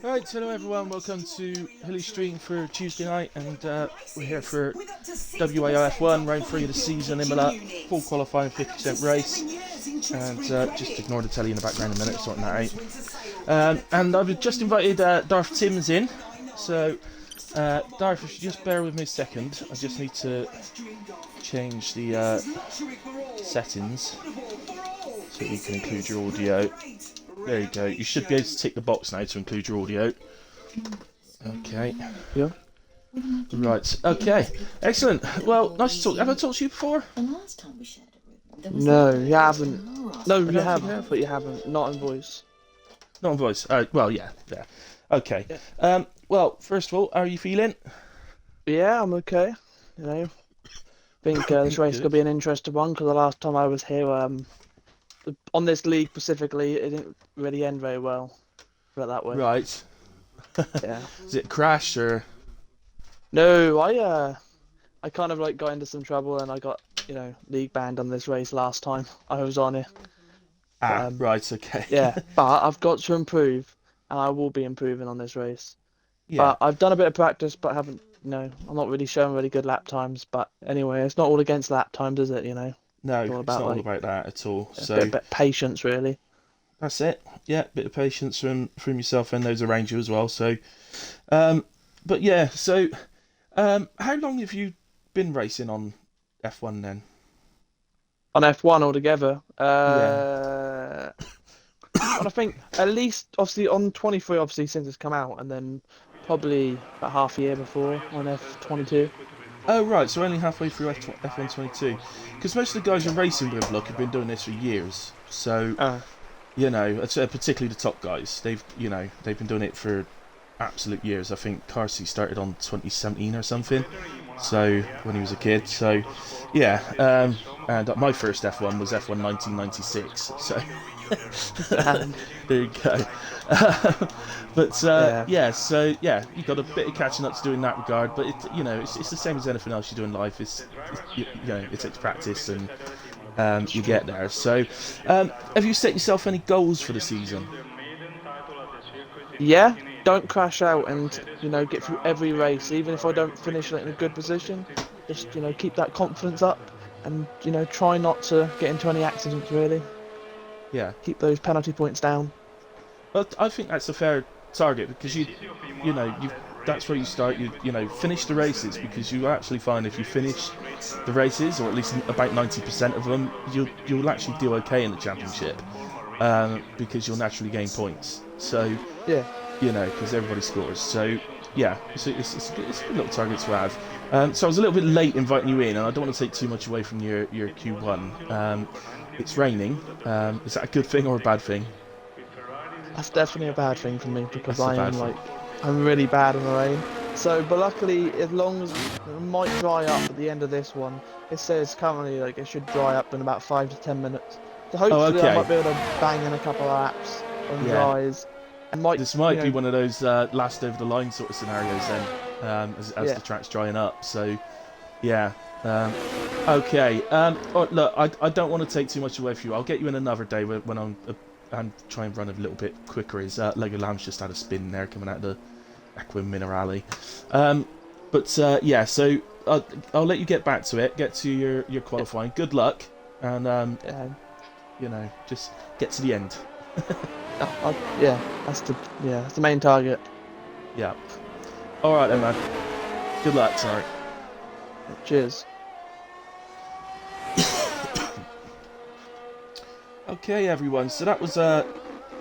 Right, hello everyone, welcome to Hilly Stream for Tuesday night, and we're here for WAOF1, round 3 of the season, Imola, full qualifying 50% race, and just ignore the telly in the background a minute, sorting that out. And I've just invited Darth Timms in, so Darth, if you just bear with me a second, I just need to change the settings so you can include your audio. There you go. You should be able to tick the box now to include your audio. Okay. Yeah. Right. Okay. Excellent. Well, nice to talk. Have I talked to you before? No, you haven't. No, you think have, you have. but you haven't. Not in voice. Not on voice. Well, yeah. There. Okay. Yeah. Well, first of all, how are you feeling? Yeah, I'm okay. You know, think this race Good. could be an interesting one because the last time I was here, on this league specifically, it didn't really end very well. Put it that way. Right. Yeah. Is it crash or? No, I kind of like got into some trouble and I got league banned on this race last time I was on it. Right. Okay. Yeah, but I've got to improve, and I will be improving on this race. Yeah. But I've done a bit of practice, but haven't, I'm not really showing really good lap times. But anyway, it's not all against lap times, is it? No, It's all it's about not all like about that at all. a So bit of patience, really. that's it. Yeah, bit of patience from yourself and those around you as well. So, um, but yeah. So, how long have you been racing on F1 then? On F1 altogether, Yeah. and I think at least obviously on 23, obviously since it's come out, and then probably about half a year before on F22. Oh right, so only halfway through F122, because most of the guys you're racing with, look, have been doing this for years. So particularly the top guys, they've been doing it for absolute years. I think Carsey started on 2017 or something. So when he was a kid. So yeah, and my first F1 was F1 1996. So there you go. But Yeah. so yeah, you got a bit of catching up to do in that regard. But it's the same as anything else you do in life. It takes practice and you get there. So have you set yourself any goals for the season? Yeah, don't crash out and get through every race, even if I don't finish in a good position. Just keep that confidence up, and try not to get into any accidents. Really, Yeah. keep those penalty points down. Well, I think that's a fair target because that's where you start. Finish the races because you actually find if you finish the races, or at least about 90% of them, you'll actually do okay in the championship because you'll naturally gain points. So Yeah, because everybody scores. So yeah, it's a good little target to have. So I was a little bit late inviting you in, and I don't want to take too much away from your Q1. It's raining. Is that a good thing or a bad thing? that's definitely a bad thing for me because That's a I bad am thing. I'm really bad in the rain. So, but luckily, as long as it might dry up at the end of this one, it says currently like it should dry up in about 5 to 10 minutes. So Oh, hopefully, I okay. might be able to bang in a couple of laps on Yeah. dries, and might This might be one of those last over the line sort of scenarios then, as yeah. the track's drying up. So yeah. Okay. Look, I don't want to take too much away from you. I'll get you in another day when I'm try and run a little bit quicker. His Lego Lamb's just had a spin there coming out of the Aqua Minerale. Yeah, so I'll let you get back to it. Get to your qualifying. Good luck, and just get to the end. Yeah, that's the main target. Yeah. All right then, man. Good luck. Sorry. Cheers. Okay, everyone. So that was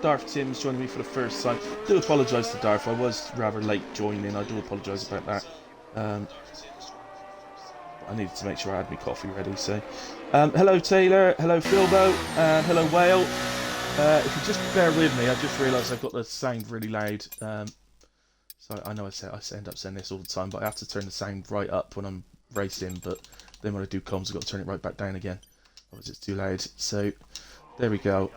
Darth Timms joining me for the first time. Do apologise to Darth. I was rather late joining. I do apologise about that. I needed to make sure I had my coffee ready. So, hello Taylor. Hello Philbo. Hello Whale. If you just bear with me, I just realised I've got the sound really loud. So I know I end up saying this all the time, but I have to turn the sound right up when I'm racing. But then when I do comms, I've got to turn it right back down again. Otherwise it's too loud. So there we go.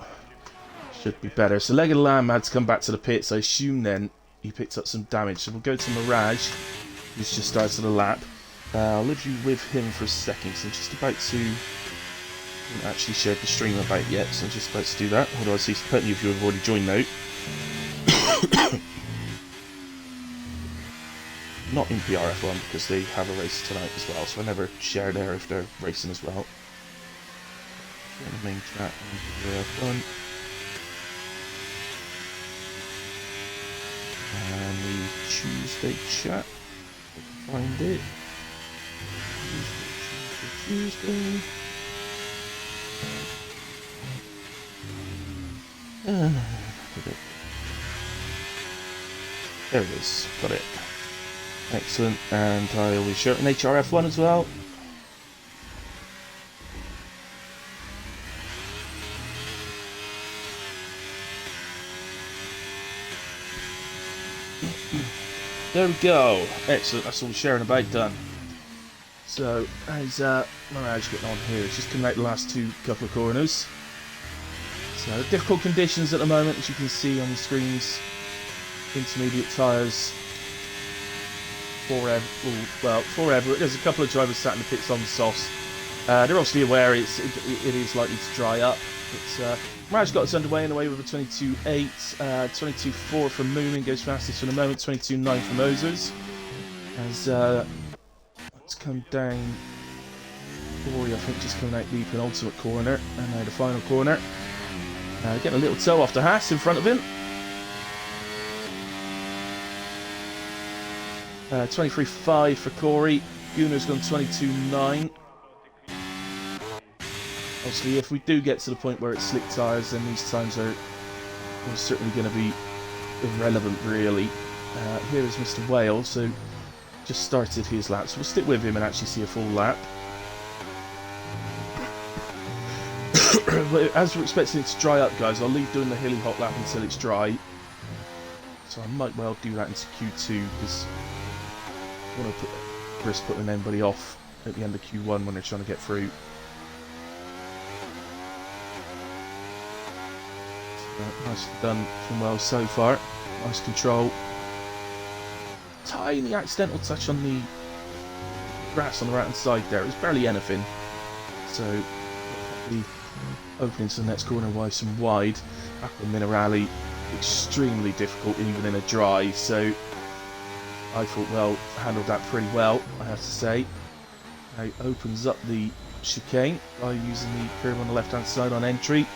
Should be better. So Leg of the Lamb had to come back to the pits. I assume then he picked up some damage. So we'll go to Mirage, who's just started the lap. I'll leave you with him for a second. So I'm just about to... I haven't actually shared the stream about yet, so I'm just about to do that. Although I see plenty of you have already joined now. not in PRF1 because they have a race tonight as well, so I never share there if they're racing as well. On the main track in PRF1. And the Tuesday chat. I can find it. Tuesday. There it is. Got it. Excellent. And I always share it in HRF1 as well. There we go. Excellent. That's all the sharing about done. So, how's Mirage getting on here? It's just coming out the last couple of corners. So, difficult conditions at the moment, as you can see on the screens. Intermediate tyres. Forever. There's a couple of drivers sat in the pits on the softs. They're obviously aware it is likely to dry up. But Mirage got us underway with a 22.8, 22.4 from Moomin, goes fastest for the moment, 22.9 from Mosers. As let's come down. Quali, I think, just coming out the penultimate corner, and now the final corner. Getting a little toe off the Haas in front of him. 23.5 for Corey. Gunnar's gone 22.9. Obviously, if we do get to the point where it's slick tyres, then these times are certainly going to be irrelevant, really. Here is Mr. Whale, so just started his lap, so we'll stick with him and actually see a full lap. As we're expecting it to dry up, guys, I'll leave doing the hilly hot lap until it's dry. So I might well do that into Q2, because I want to risk putting anybody off at the end of Q1 when they're trying to get through. Nicely done from Wells so far. Nice control. Tiny accidental touch on the grass on the right hand side there. It was barely anything. So the opening to the next corner nice and wide. Back on Minerali, extremely difficult even in a dry. So I thought, well, handled that pretty well, I have to say. Now it opens up the chicane by using the curve on the left hand side on entry.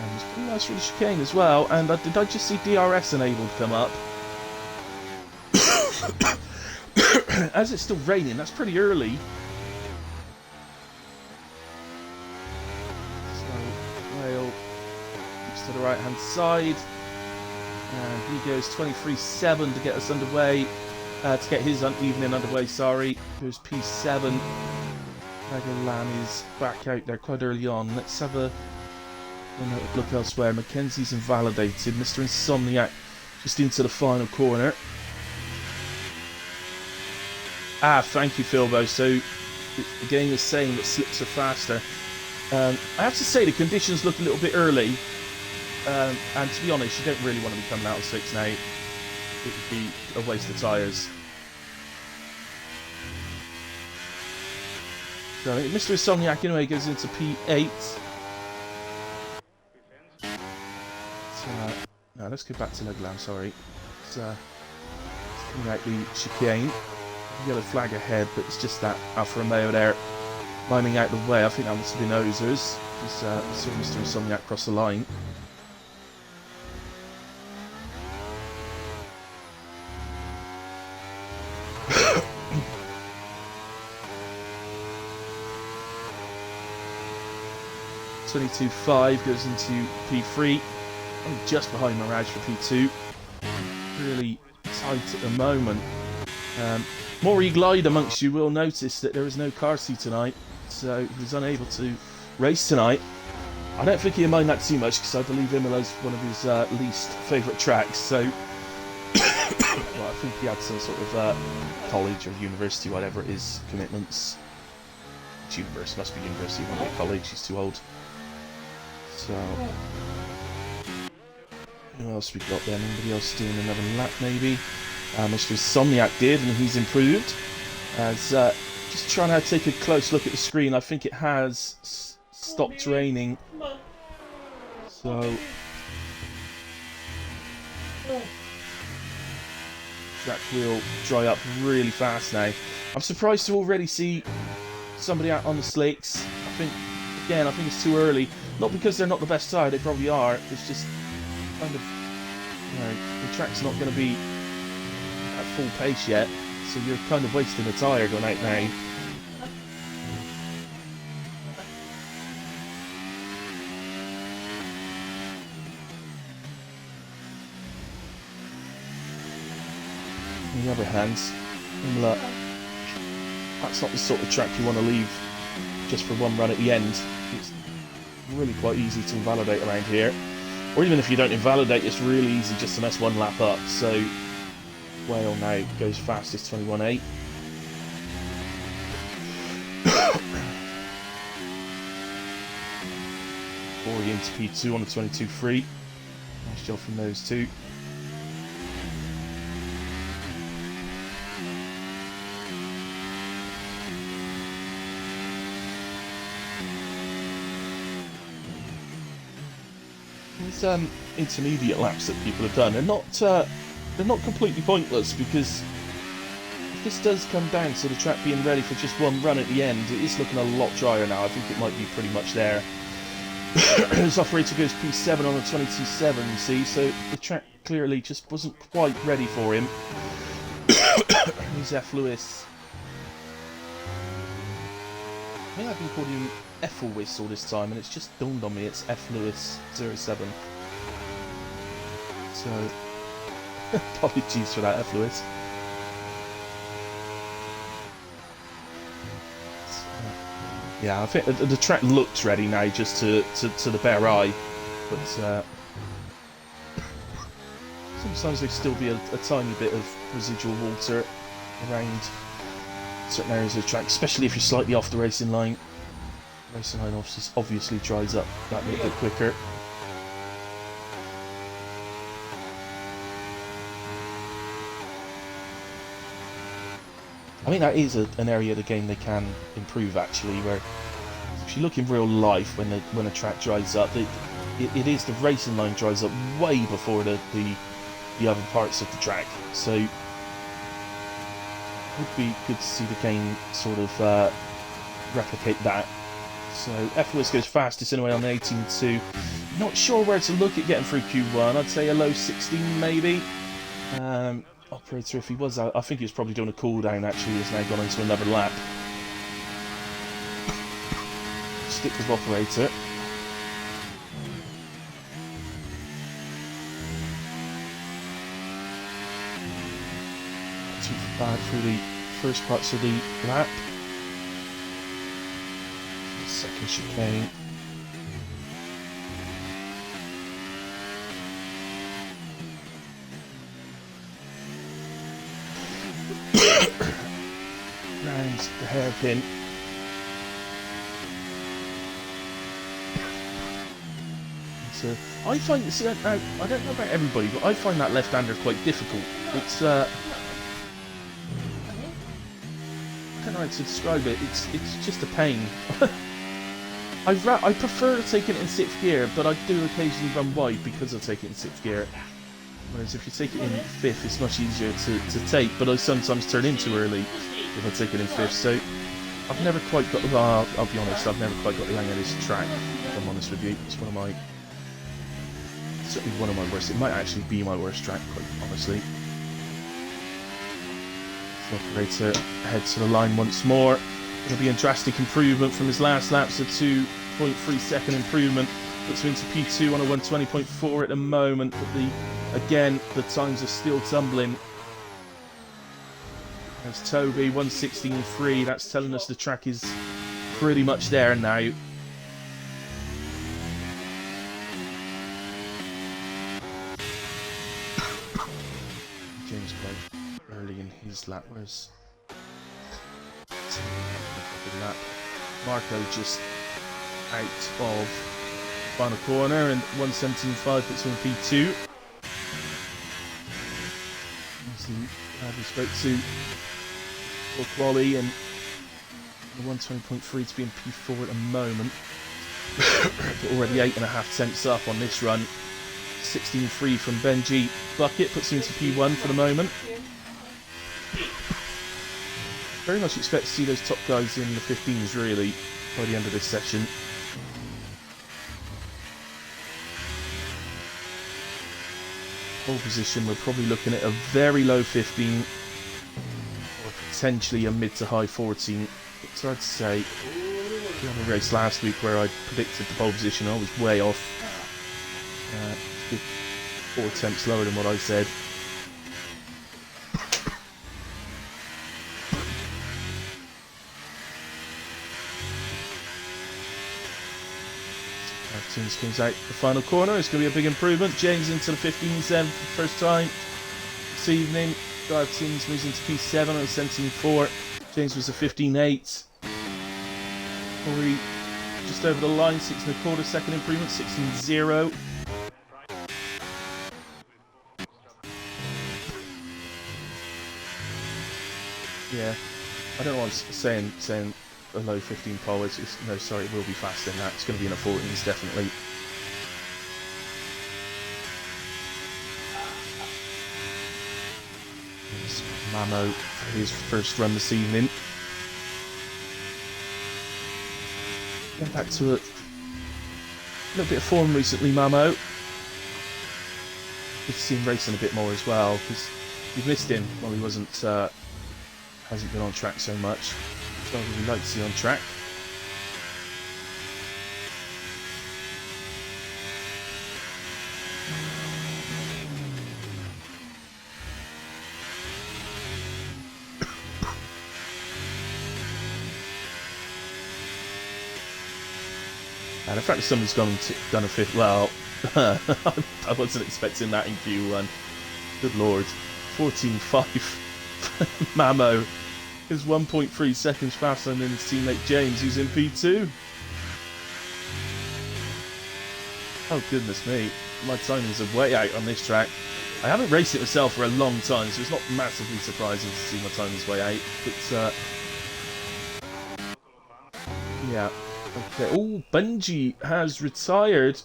And it's pretty nice for the chicane as well. And did I just see DRS enabled come up? As it's still raining, that's pretty early. So, Whale keeps to the right hand side. And he goes 23.7 to get us underway. To get his evening underway, sorry. Goes P7. Agalan is back out there quite early on. Let's have a look elsewhere. Mackenzie's invalidated. Mr. Insomniac just into the final corner. Thank you, Philbo. So the game is saying that slips are faster. I have to say the conditions look a little bit early. And to be honest, you don't really want to be coming out of 6 now. It would be a waste of tyres. So Mr. Insomniac anyway goes into P8. So, no, let's go back to Leglam, sorry. It's coming out the chicane. Yellow flag ahead, but it's just that Alfa Romeo there lining out the way. I think that must have been Ozers. Saw Mr. Insomniac cross the line. .22.5 goes into P3. I'm just behind Mirage for P2. Really tight at the moment. More eagle-eyed amongst you will notice that there is no car seat tonight, so he was unable to race tonight. I don't think he'll mind that too much because I believe Imola's one of his least favourite tracks, so well, I think he had some sort of college or university, whatever it is, commitments. It's university, must be university, it won't be college, he's too old. So, who else we got there? Anybody else doing another lap maybe? Mr. Insomniac did, and he's improved. As just trying to take a close look at the screen, I think it has stopped raining. So track will dry up really fast now. I'm surprised to already see somebody out on the slicks. I think it's too early. Not because they're not the best tire, they probably are. It's just kind of, you know, the track's not going to be at full pace yet, so you're kind of wasting a tyre going out now. On the other hand, look, that's not the sort of track you want to leave just for one run at the end. It's really quite easy to invalidate around here. Or even if you don't invalidate, it's really easy just to mess one lap up. So, Whale now goes fastest, 21.8. Corey into P2 on the 22.3. Nice job from those two. These intermediate laps that people have done are they're not completely pointless, because if this does come down to the track being ready for just one run at the end, it is looking a lot drier now. I think it might be pretty much there. His operator goes P7 on the 22.7, you see, so the track clearly just wasn't quite ready for him. He's F. Lewis. I think I've been calling him F. Lewis all this time, and it's just dawned on me it's F. Lewis 07. So, apologies for that, F. Lewis. Yeah, I think the track looks ready now, just to the bare eye, but sometimes there'll still be a tiny bit of residual water around certain areas of the track, especially if you're slightly off the racing line. The racing line obviously dries up that little bit quicker. I think that is an area of the game they can improve, actually, where if you look in real life when a track dries up, it is the racing line dries up way before the other parts of the track. So it would be good to see the game sort of replicate that. So F. Lewis goes fastest anyway on the 18.2. Not sure where to look at getting through Q1. I'd say a low 16 maybe. Operator, if he was out, I think he was probably doing a cool down, actually. He's now gone into another lap. Stick with operator. Too bad through the first parts of the lap. Second chicane. Round the hairpin. So I find, see, I don't know about everybody, but I find that left-hander quite difficult. It's I don't know how to describe it. It's just a pain. I prefer taking it in 6th gear, but I do occasionally run wide because I take it in 6th gear. Whereas if you take it in 5th, it's much easier to take, but I sometimes turn in too early if I take it in 5th. So I've never quite got, I'll be honest, I've never quite got the hang of this track, if I'm honest with you. It's certainly one of my worst. It might actually be my worst track, quite honestly. So operator heads to the line once more. It'll be a drastic improvement from his last lap, so 2.3 second improvement. Puts him into P2 on a 120.4 at the moment, but again, the times are still tumbling. There's Toby, 116.3. That's telling us the track is pretty much there now. James quite early in his lap. Where's lap? Marco just out of final corner, and 117.5 puts him in P2. We spoke to Quali, and the 120.3 to be in P4 at the moment. But already 8.5 tenths up on this run. 16.3 from Benji. Bucket puts him into P1 for the moment. very much expect to see those top guys in the 15s really by the end of this session. Pole position, we're probably looking at a very low 15 or potentially a mid to high 14. It's hard to say. We had a race last week where I predicted the pole position. I was way off. 4 attempts lower than what I said. Teams comes out the final corner. It's going to be a big improvement. James into the 15s then for the first time this evening. Drive teams moves into P7 on 17.4. James was a 15.8. Corey just over the line, 6 1/4 second improvement, 16.0. Yeah, I don't know what I'm saying a low 15 pole. No, sorry, it will be faster than that. It's going to be in the 14s, definitely. There's Mamo for his first run this evening. Getting back to a little bit of form recently, Mamo. Good to see him racing a bit more as well, because we've missed him while he hasn't been on track so much. So I would like to see on track. And the fact that somebody's done a fifth, well, I wasn't expecting that in Q1. Good lord. 14.5. Mamo is 1.3 seconds faster than his teammate James, who's in P2. Oh goodness me, my timings are way out on this track. I haven't raced it myself for a long time, so it's not massively surprising to see my timings way out. But yeah, okay. Oh, Bungie has retired.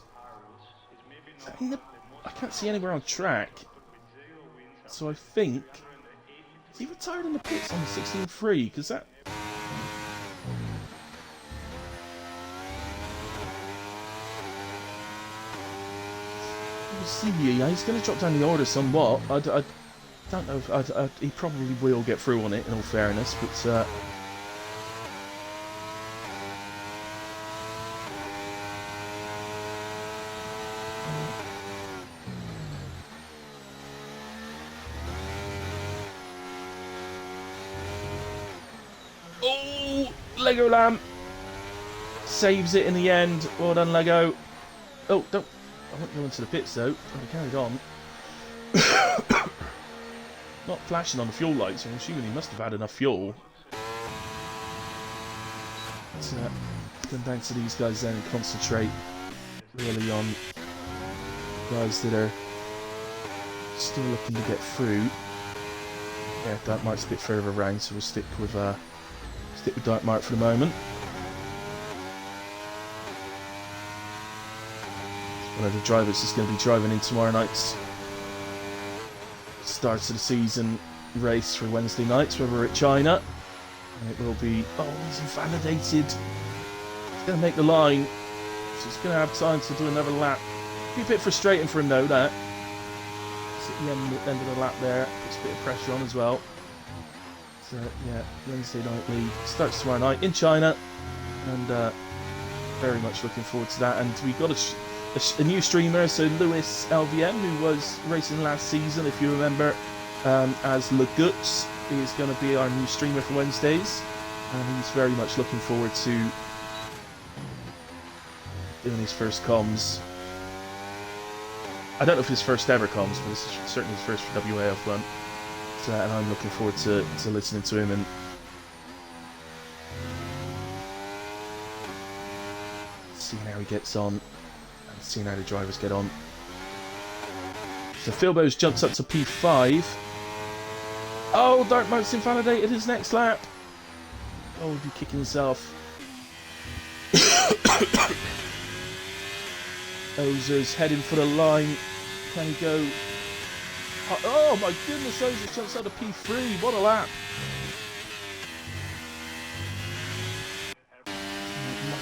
I can't see anywhere on track, so I think. Is he retired in the pits on the 16.3? Because that... We'll see. Yeah, he's going to drop down the order somewhat. I don't know if... he probably will get through on it, in all fairness, but... Oh, Lego Lamb saves it in the end. Well done, Lego. Oh, don't. I won't go into the pits though. I carried on. Not flashing on the fuel lights. I'm assuming he must have had enough fuel. Let's come down to these guys then and concentrate really on guys that are still looking to get through. Yeah, Dark Mark's a bit further around, so we'll stick with Dark Mark for the moment. One of the drivers is going to be driving in tomorrow night's starts of the season race for Wednesday nights where we're at China. And it will be... Oh, he's invalidated. He's going to make the line, so he's going to have time to do another lap. Be a bit frustrating for him though, that. It's at the end of the lap there. Puts a bit of pressure on as well. So, yeah, Wednesday night league starts tomorrow night in China, and very much looking forward to that. And we've got a new streamer, so Lewis LVM, who was racing last season, if you remember, as Laguts, is going to be our new streamer for Wednesdays, and he's very much looking forward to doing his first comms. I don't know if his first ever comms, but this is certainly his first for WAOF1. And I'm looking forward to listening to him and seeing how he gets on and seeing how the drivers get on. So Philbo's jumps up to P5. Oh, Dark Mark's invalidated his next lap. Oh, he'd be kicking himself. Ozer's heading for the line. Can he go? Oh my goodness, Ozer jumps out of P3. What a lap.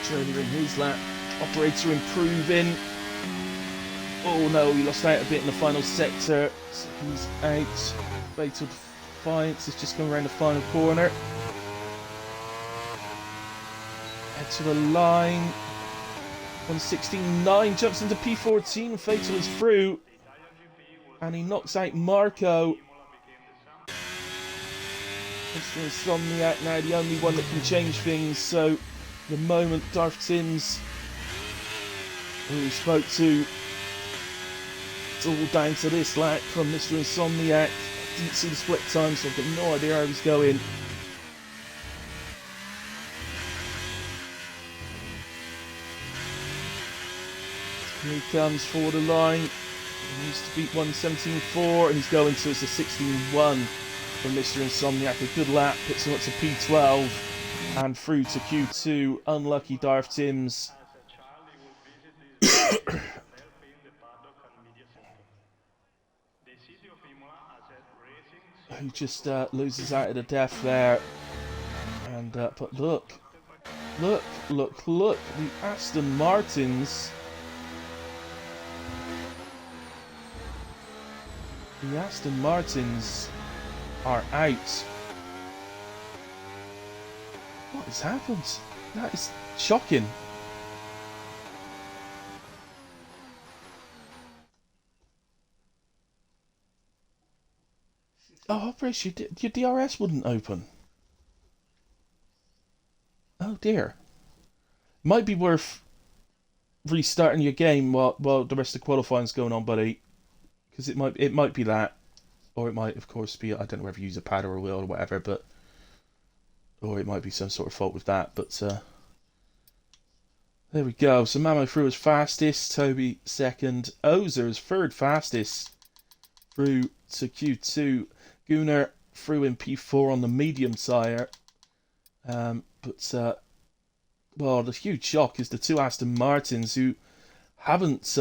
much earlier in his lap. Operator improving. Oh no, he lost out a bit in the final sector. So he's out. Fatal Defiance is just coming around the final corner. Head to the line. 116.9 jumps into P14. Fatal is through. And he knocks out Marco. Mr. Insomniac now the only one that can change things. So the moment Darth Timms, who we spoke to, it's all down to this lap from Mr. Insomniac. I didn't see the split time, so I've got no idea how he's going. Here he comes for the line. He needs to beat 117.4, and he's going to it's a 16.1 from Mr. Insomniac. A good lap, puts him up to P12 and through to Q2. Unlucky Darth Timms. Who just loses out of the death there. And but look, the Aston Martins. The Aston Martins are out. What has happened? That is shocking. Oh, Operation, your DRS wouldn't open. Oh dear. Might be worth restarting your game while the rest of qualifying's going on, buddy. Because it might be that, or it might of course be, I don't know whether you use a pad or a wheel or whatever, but or it might be some sort of fault with that. But there we go. So Mamo through as fastest, Toby second, Ozer is third fastest through to Q2. Gunnar through in P4 on the medium tyre. But well, the huge shock is the two Aston Martins who haven't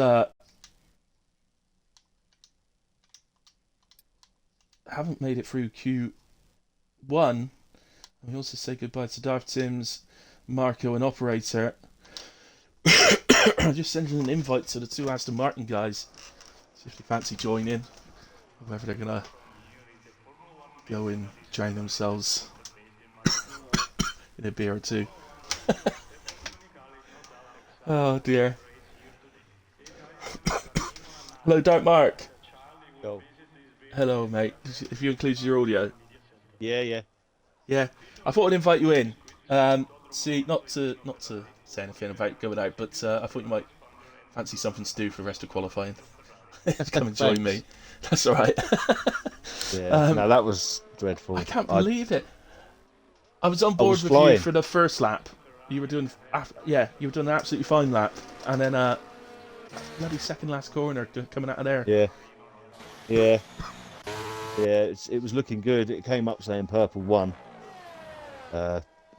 made it through Q1. And we also say goodbye to Darth Timms, Marco and Operator. Just sending an invite to the two Aston Martin guys. See if they fancy joining. Or whether they're going to go and drown themselves in a beer or two. Oh dear. Hello, Dark Mark. Go. Hello, mate. If you include your audio. Yeah. Yeah. I thought I'd invite you in. See, not to say anything about going out, but I thought you might fancy something to do for the rest of qualifying. Come and join me. That's all right. Yeah. No, that was dreadful. I can't believe it. I was on board with flying. you for the first lap. You were doing an absolutely fine lap, and then bloody second last corner coming out of there. Yeah. It was looking good. It came up saying purple 1.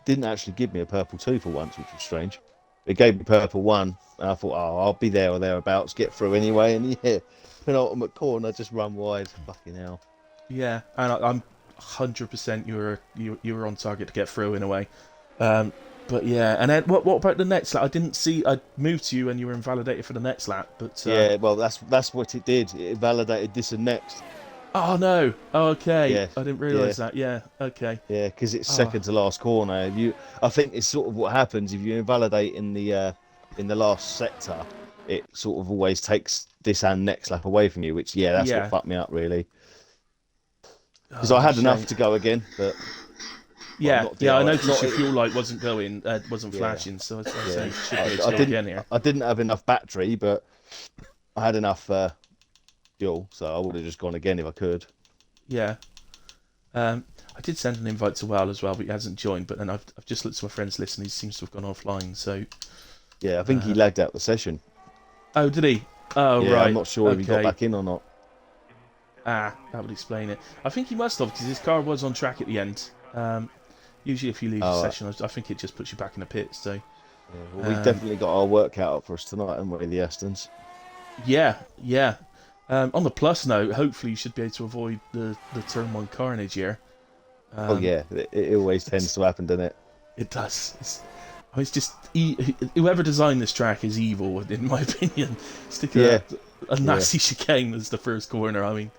Didn't actually give me a purple 2 for once, which was strange. It gave me purple 1, and I thought, oh, I'll be there or thereabouts, get through anyway. And yeah, penultimate corner, just run wide. Fucking hell. Yeah, and I'm 100% you were on target to get through in a way. But yeah, and then what about the next lap? I didn't see. I moved to you and you were invalidated for the next lap, but yeah, well, that's what it did. It validated this and next. Oh no! Oh, okay, Yeah. I didn't realise that. Yeah, okay. Yeah, because it's second to last corner. I think it's sort of what happens if you invalidate in the last sector. It sort of always takes this and next lap away from you, which that's what fucked me up really. Because I had enough to go again, but I noticed your fuel light wasn't flashing, so I said should go again here. I didn't have enough battery, but I had enough fuel, so I would have just gone again if I could. Yeah. I did send an invite to Well as well, but he hasn't joined. But then I've just looked at my friend's list and he seems to have gone offline. So yeah, I think he lagged out the session. Oh, did he? Oh, yeah, right. I'm not sure if he got back in or not. Ah, that would explain it. I think he must have, because his car was on track at the end. Usually if you leave the session, I think it just puts you back in the pit. So yeah, well, we've definitely got our work cut out for us tonight, haven't we, the Astons? Yeah. On the plus note, hopefully you should be able to avoid the Turn 1 carnage here. It always tends to happen, doesn't it? It does. It's just whoever designed this track is evil, in my opinion. Stick a nasty chicane as the first corner. I mean,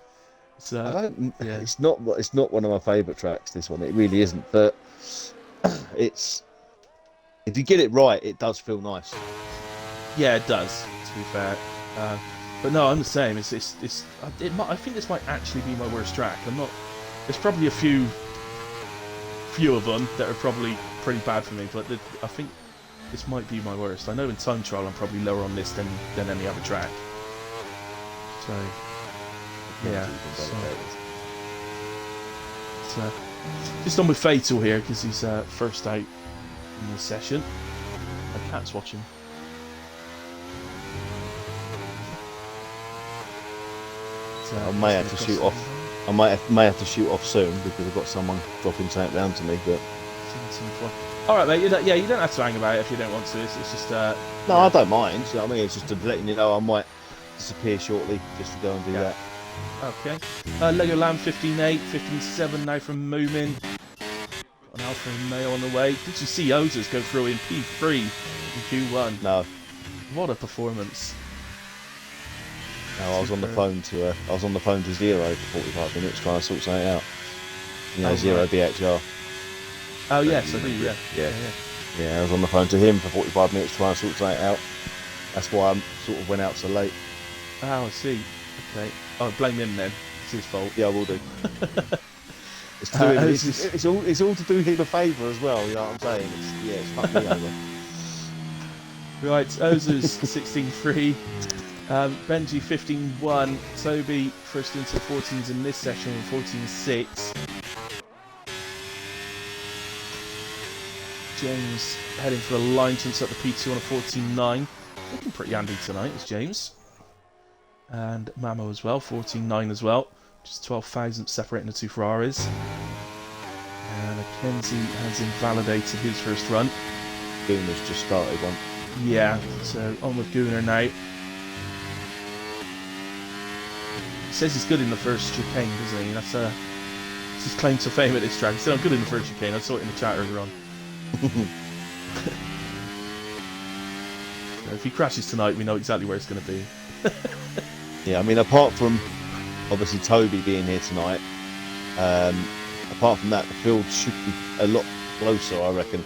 it's, it's not one of my favourite tracks. This one, it really isn't. But it's if you get it right, it does feel nice. Yeah, it does. To be fair, but no, I'm the same. I think this might actually be my worst track. I'm not. There's probably a few of them that are probably pretty bad for me, but I think this might be my worst. I know in time trial I'm probably lower on this than any other track. So yeah. So just on with Fatal here because he's first out in the session. My cat's watching. So I may have to shoot off. I may have to shoot off soon because I've got someone dropping something down to me. But all right, mate. You don't have to hang about it if you don't want to. It's just no, I don't mind. You know what I mean? It's just to letting you know I might disappear shortly just to go and do that. Okay. Lego Lamb 15.8, 15.7 now from Moomin. Got an Alpha Romeo on the way. Did you see Ozers go through in P3 in Q1? No. What a performance. No, I was on the phone to Zero for 45 minutes trying to sort something out. You know, Zero BHR. Oh yes, I do. Yeah. Yeah, I was on the phone to him for 45 minutes trying to sort something out. That's why I sort of went out so late. Oh, I see. Okay. Oh, blame him then. It's his fault. Yeah, I will do. It's all to do him a favour as well. You know what I'm saying? It's fucked me over. Right, Ozers 16.3. Benji 15.1, Toby first into 14s in this session with 14.6. James heading for a line to up the P2 on a 14.9. Looking pretty handy tonight is James. And Mamo as well, 14.9 as well. Just 12 thousandths separating the two Ferraris. And Mackenzie has invalidated his first run. Gooner's just started one. Yeah, so on with Gooner now. Says he's good in the first chicane, doesn't he? That's his claim to fame at this track. He said I'm good in the first chicane. I saw it in the chat earlier on. So if he crashes tonight, we know exactly where it's going to be. Yeah, I mean, apart from obviously Toby being here tonight, apart from that, the field should be a lot closer, I reckon.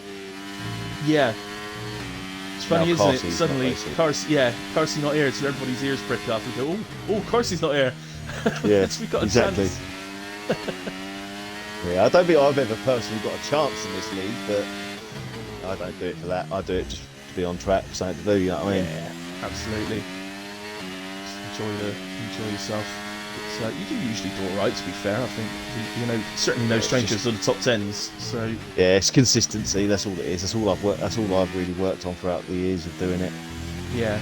Yeah. It's funny, now, isn't it? Suddenly, Carsey not here, so everybody's ears prick up and go, oh, Carsey's not here. Yeah, we've got a exactly. chance. Yeah, I don't think I've ever personally got a chance in this league, but I don't do it for that. I do it just to be on track, something to do, you know what I mean? Yeah, absolutely. Just enjoy yourself. But, you do usually do alright, to be fair. I think, certainly no strangers to the top 10s, so... Yeah, it's consistency, that's all it is. That's all I've really worked on throughout the years of doing it. Yeah.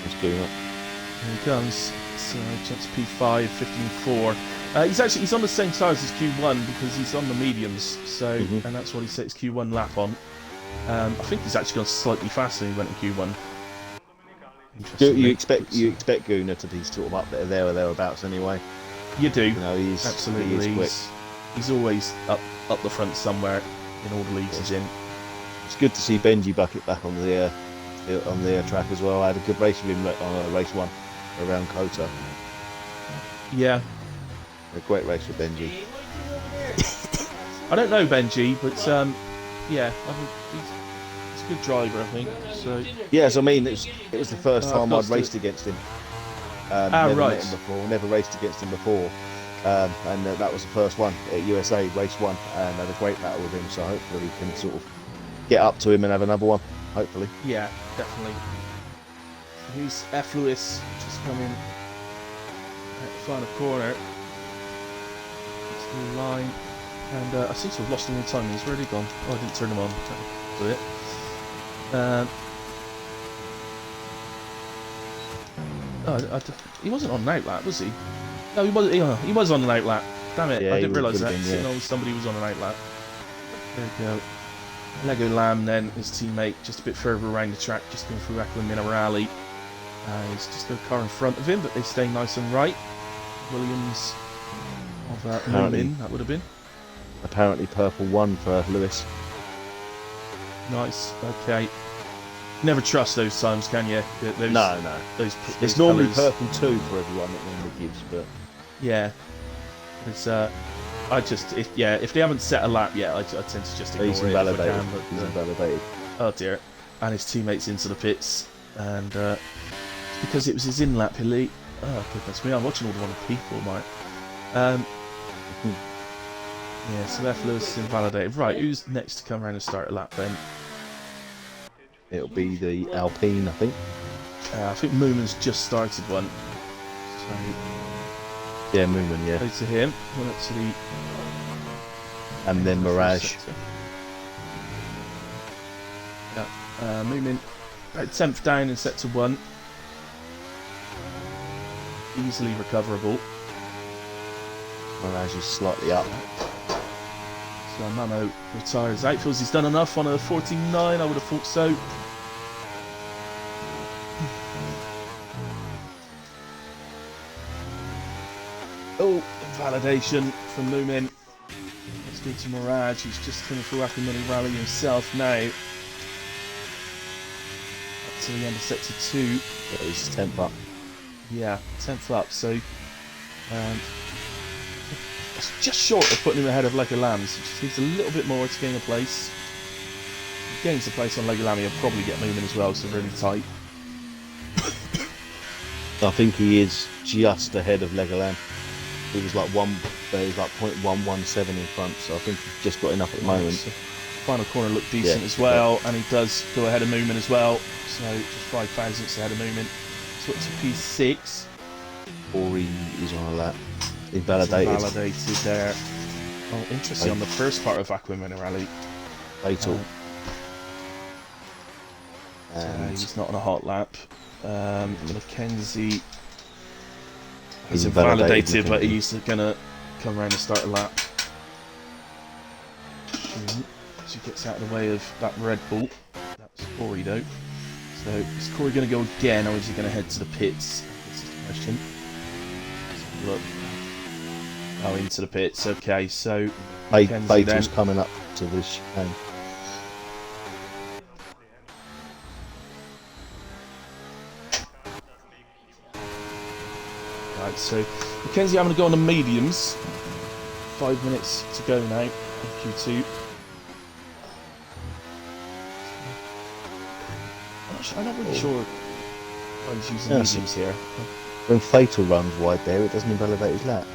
Just doing it. Here he comes. So, jumps P5, 15.4. He's on the same size as Q1 because he's on the mediums, so and that's what he set his Q1 lap on. I think he's actually gone slightly faster than he went in Q1. You expect Gooner to be sort of up there or thereabouts anyway. You do. He's absolutely. He is quick. He's always up the front somewhere in all the leagues he's in. It's good to see Benji Bucket back on the track as well. I had a good race with him on race 1 around Kota. Yeah. A great race with Benji. I don't know Benji, but yeah, he's a good driver, I think. So yes, I mean it was the first time I'd raced against him. Never met him before, never raced against him before, and that was the first one at USA race 1, and had a great battle with him. So hopefully we can sort of get up to him and have another one. Hopefully. Yeah, definitely. Here's F. Lewis just coming at the final corner. It's the line, and I seem to have lost him in time. He's already gone. Oh, I didn't turn him on. Do it. He wasn't on an outlap, was he? No, he was on an outlap. Damn it! Yeah, I didn't realise that. Been, yeah. Somebody was on an outlap. There we go. Lego Lamb then, his teammate, just a bit further around the track, just going through Aquila Minerali. He's just got a car in front of him, but they stay nice and right. Williams of Moomin, that would have been. apparently purple 1 for Lewis. Nice. Okay. Never trust those times, can you? Those, No. Those It's normally colours. purple 2 for everyone that normally gives, but Yeah. It's if they haven't set a lap yet, I tend to just ignore he's it if I invalidated. can. But, He's invalidated. oh dear. And his teammates into the pits, and it's because it was his in-lap elite. Oh goodness me! I'm watching all the wrong people, Mike. Yeah, so F. Lewis is invalidated. Right, who's next to come around and start a lap then? It'll be the Alpine, I think. I think Moomin's just started one. So Yeah, Moomin, yeah. go to him. Went up to the And then Mirage. Yeah, Moomin about 10th down in sector 1. Easily recoverable. Mirage is slightly up. So Mamo retires out. Feels he's done enough on a 14.9. I would have thought so. Oh, invalidation from Moomin. Let's go to Mirage, who's just coming through Happy Money Rally himself now. Up to the end of sector 2. Yeah, he's 10th up. Yeah, 10th up. So it's just short of putting him ahead of Lego Lambs. He just needs a little bit more to gain a place. If he gains a place on Lego Lamb, he'll probably get Moomin as well, so really tight. I think he is just ahead of Legoland. He was like 0.117 in front, so I think he's just got enough at the moment. So final corner looked decent as well, and he does go ahead of Moomin as well. So just 5 thousandths ahead of Moomin. So it's a P6. Or he is on a lap. Invalidated. Invalidated there. Oh, interesting on the first part of Aquaman Rally. Fatal. So he's not on a hot lap. Mackenzie is invalidated, but he's going to come around and start a lap. As he gets out of the way of that Red Bull. That's Corey though. So is Corey going to go again, or is he going to head to the pits? This is the question. Let's have a look. Oh, into the pits. Okay, so Fatal's coming up to this chicane. Right, so Mackenzie having to go on the mediums. 5 minutes to go now in Q2. I'm not really sure why he's using mediums here. When Fatal runs wide there, it doesn't invalidate his lap.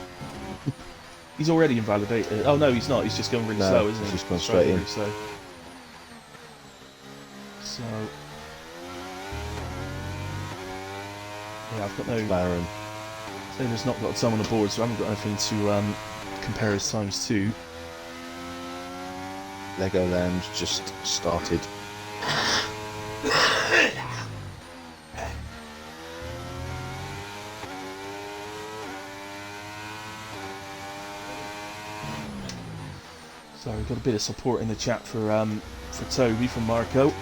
He's already invalidated. Oh no, he's not. He's just going really slow, isn't he? He's just gone straight in. Really slow. So yeah, I've got no. McLaren. Taylor's not got a time on the board, so I haven't got anything to compare his times to. Legoland just started. So we've got a bit of support in the chat for Toby from Marco.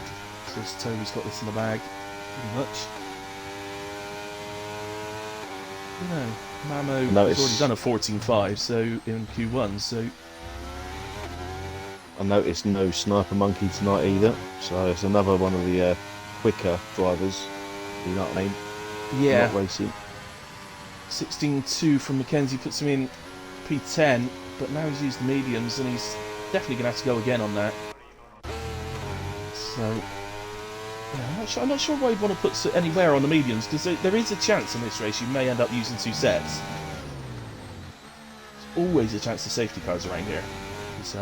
Says Toby's got this in the bag, pretty much. You know, Mamo has already done a 14.5, so in Q1, so I noticed no Sniper Monkey tonight either, so it's another one of the quicker drivers. You know what I mean? yeah. Not racing. 16.2 from Mackenzie puts him in P10, but now he's used mediums and he's definitely going to have to go again on that. So yeah, I'm not sure why you'd want to put anywhere on the mediums, because there is a chance in this race you may end up using 2 sets. There's always a chance of safety cars around here. Because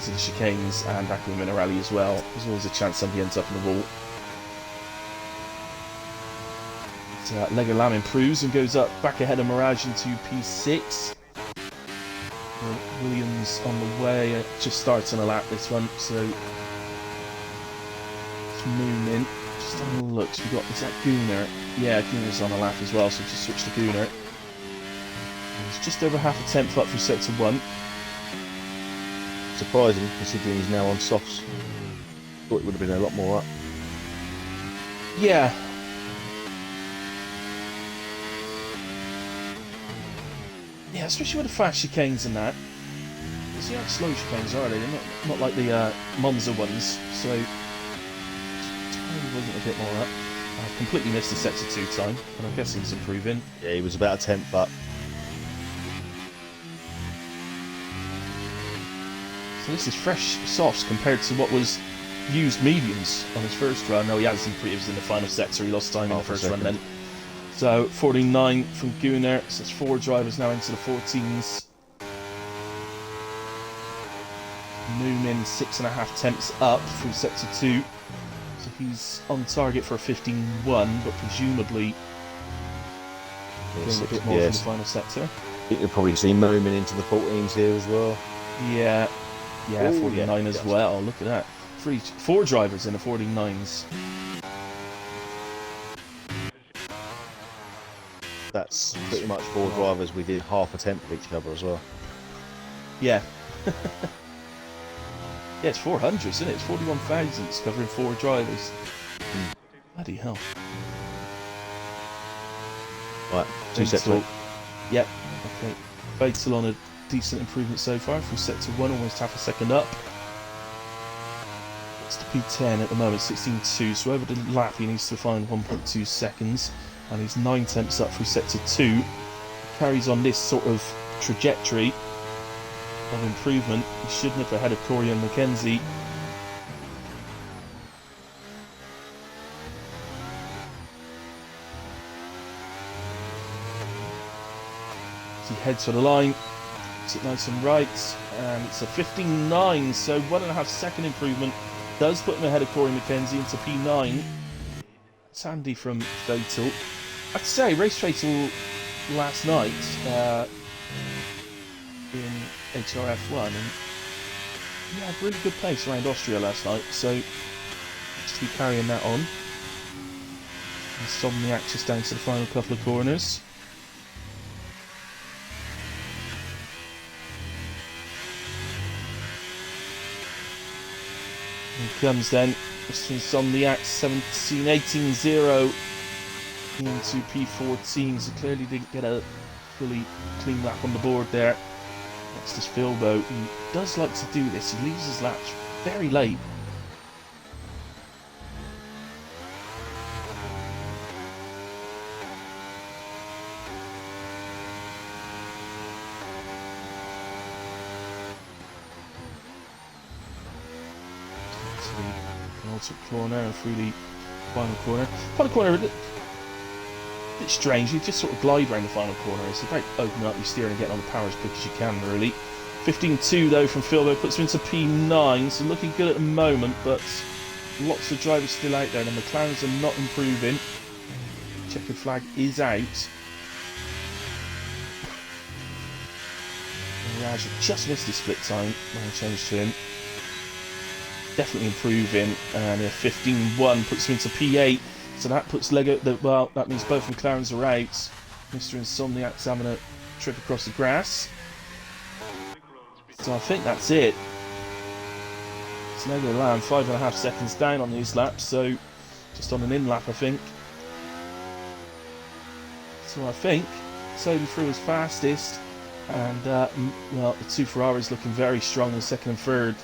of the chicanes and Aquaman Rally as well, there's always a chance somebody ends up in the wall. Lego Lamb improves and goes up back ahead of Mirage into P6. Williams on the way, just starts on a lap this one, so it's Moomin. Just having a look, so we've got, is that Gooner? Yeah, Gooner's on a lap as well, so just switch to Gooner. He's just over half a tenth up for sector 1. Surprising, considering he's now on softs. Thought it would have been a lot more up. Yeah. Yeah, especially with the fast chicanes and that. See how slow chicanes are they? They're not like the Monza ones, so time wasn't a bit more up. I've completely missed the sector 2 time, and I'm guessing he's improving. Yeah, he was about a tenth up. So this is fresh softs compared to what was used mediums on his first run. No, he has improved. It was in the final sector. He lost time in the first run then. So 49 from Gunnar. So it's 4 drivers now into the 14s. Moomin 6.5 tenths up through sector 2. So he's on target for a 15.1, but presumably getting a bit more from the final sector. You'll probably see Moomin into the 14s here as well. Yeah, Ooh, 49 as well. Look at that. 4 drivers in the 49s. That's pretty much 4 drivers within half a tenth of each other as well. Yeah. Yeah, it's 400s, isn't it? It's 41 thousandths covering 4 drivers. Bloody hell. Right, 2 sector. Yep, okay. Fatal on a decent improvement so far from sector 1, almost half a second up. It's the P10 at the moment, 16.2, so over the lap he needs to find 1.2 seconds, and he's 9 tenths up through sector 2. Carries on this sort of trajectory of improvement. He should nip ahead of Corey and Mackenzie. As he heads for the line, gets it nice and right, and it's a 15.9, so 1.5 second improvement. Does put him ahead of Corey Mackenzie into P9. It's handy from Fatal. I'd say race Fatal last night in HRF1, and he had really good pace around Austria last night, so just to be carrying that on. Insomniac just down to the final couple of corners. Here comes then Mr. Insomniac, 18.0 into P14, so clearly didn't get a fully clean lap on the board there. Next is Philbo. He does like to do this. He leaves his laps very late. To the penultimate corner and through the final corner. Final corner, a bit strange. You just sort of glide around the final corner. It's about opening up your steering and getting on the power as quick as you can, really. 15.2 though from Philbo puts him into P9, so looking good at the moment, but lots of drivers still out there. The McLarens are not improving. Checkered flag is out. Mirage just missed his split time when I changed to him. Definitely improving, and a 15.1 puts him into P8. So that puts Lego. Well, that means both McLarens are out. Mr. Insomniac's having a trip across the grass. So I think that's it. It's Lego Lamb 5.5 seconds down on these laps, so just on an in lap, I think. So I think Soli through his fastest, and well, the 2 Ferraris looking very strong in second and third.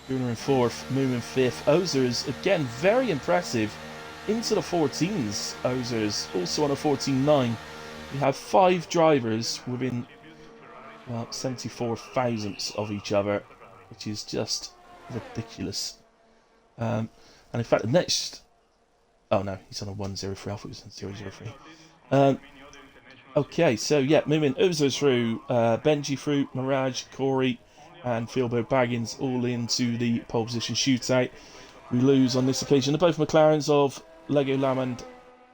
Gunnar in 4th, Moon in 5th. Ozers again very impressive. Into the 14s, Ozers, also on a 14.9. We have 5 drivers within 74 thousandths of each other, which is just ridiculous. And in fact, the next... Oh no, he's on a 103. I thought he was on 003. Okay, so yeah, moving Ozers through, Benji through, Mirage, Corey, and Philbo Baggins all into the pole position shootout. We lose on this occasion to both McLarens of Lego Lamb and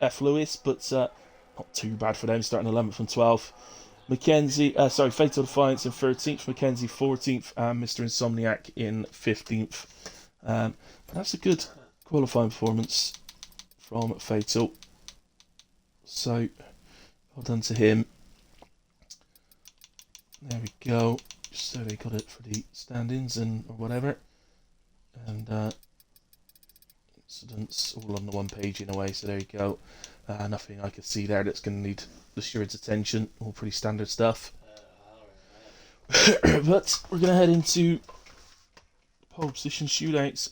F. Lewis, but not too bad for them, starting 11th and 12th. Mackenzie, Fatal Defiance in 13th, Mackenzie 14th, and Mr. Insomniac in 15th. That's a good qualifying performance from Fatal. So, well done to him. There we go. So they got it for the stand-ins and or whatever. And incidents all on the one page in a way, so there you go. Nothing I could see there that's going to need the steward's attention. All pretty standard stuff. But we're going to head into pole position shootouts.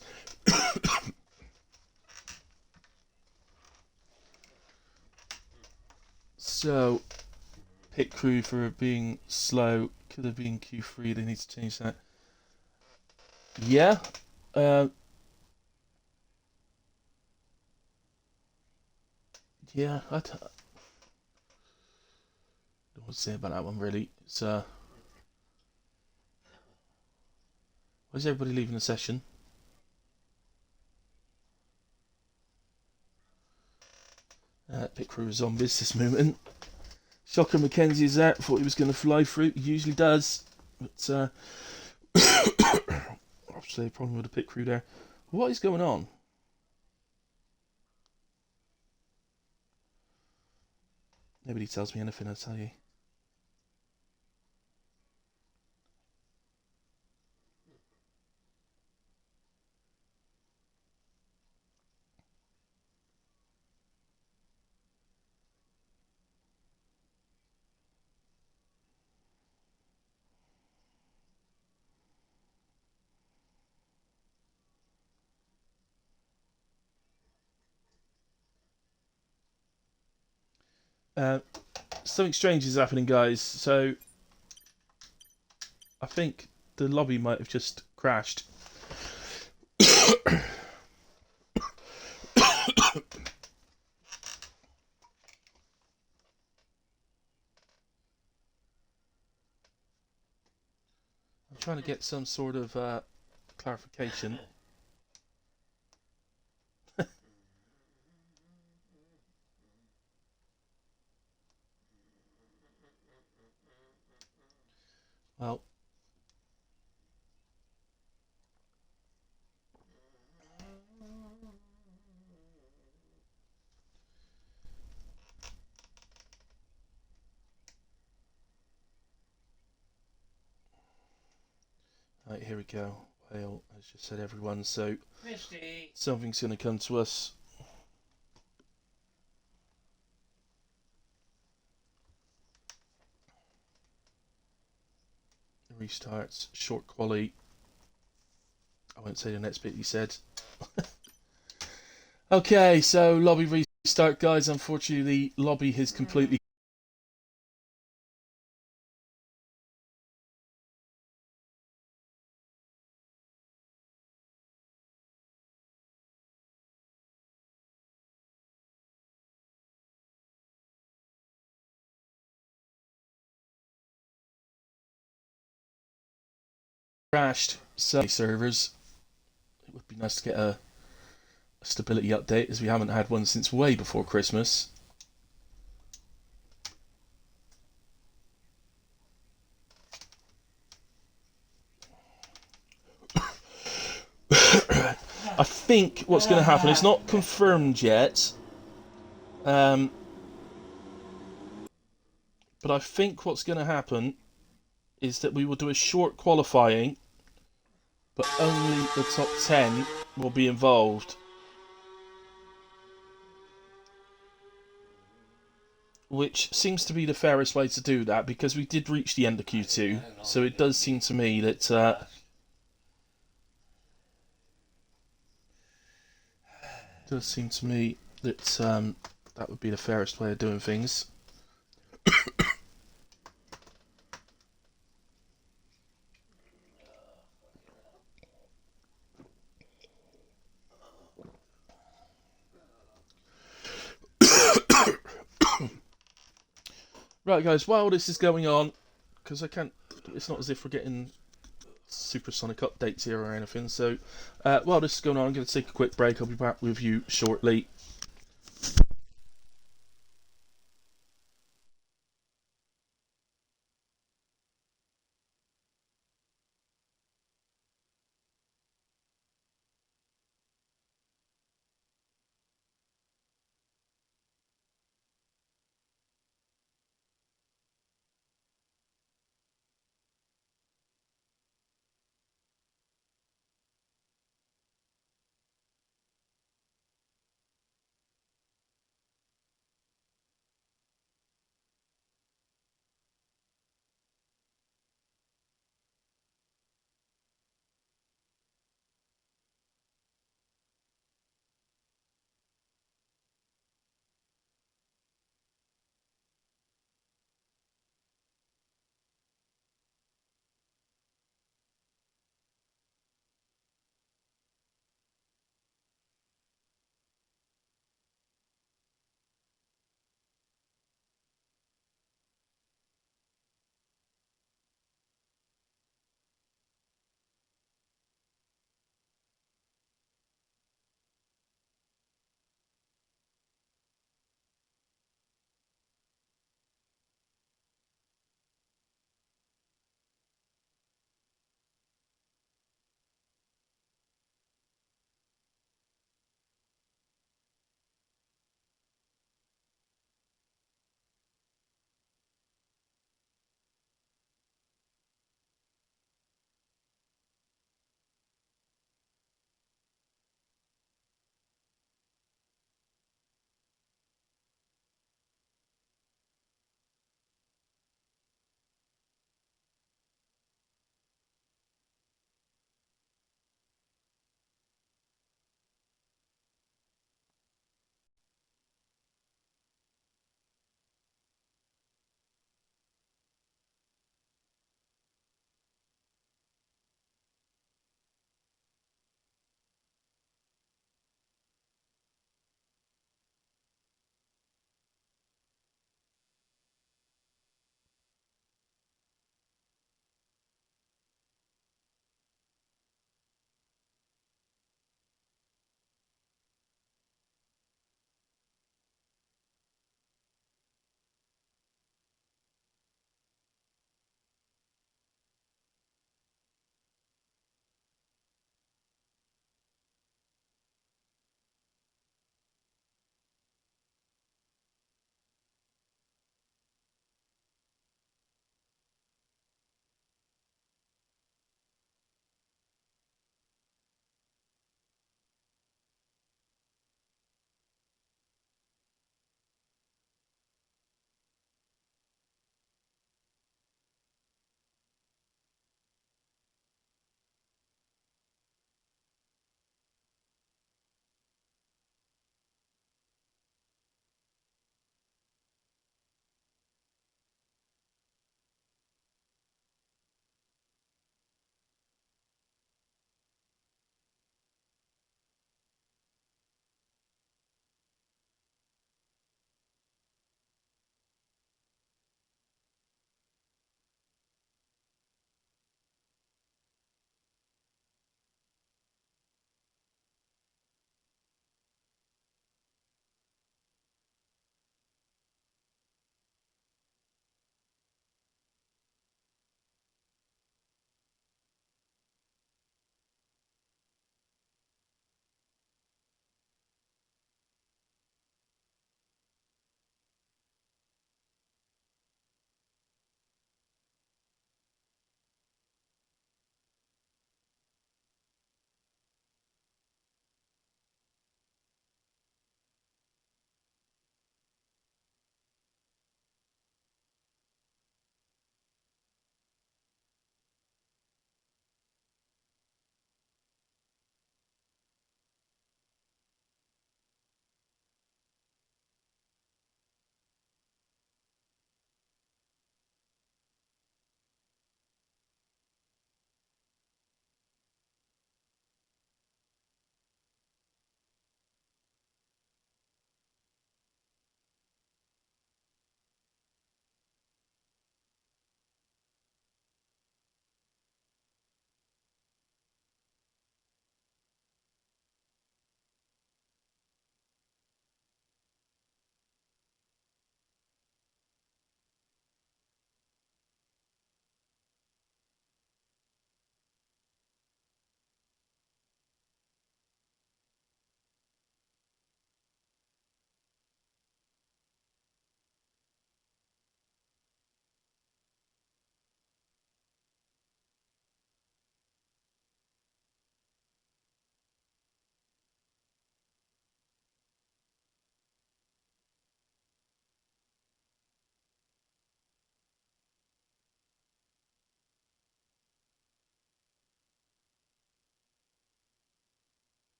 So, pit crew for being slow. Could have been Q3. They need to change that. Yeah. Yeah. I don't know what to say about that one, really. It's, why is everybody leaving the session? Pit crew is zombies this moment. Shocker Mackenzie is out. Thought he was going to fly through. He usually does. But, obviously, a problem with the pit crew there. What is going on? Nobody tells me anything, I'll tell you. Something strange is happening, guys. So, I think the lobby might have just crashed. I'm trying to get some sort of clarification. Well, right, here we go. Well, as just said, everyone. So, something's going to come to us. Restarts, short quali. I won't say the next bit he said. Okay, so lobby restart, guys. Unfortunately, the lobby has completely crashed. So, servers. It would be nice to get a stability update, as we haven't had one since way before Christmas. I think what's going to happen, it's not confirmed yet, but I think what's going to happen is that we will do a short qualifying, but only the top 10 will be involved. Which seems to be the fairest way to do that, because we did reach the end of Q2, so it does seem to me that that would be the fairest way of doing things. Right, guys, while this is going on, because I can't, it's not as if we're getting supersonic updates here or anything, so while this is going on, I'm going to take a quick break. I'll be back with you shortly.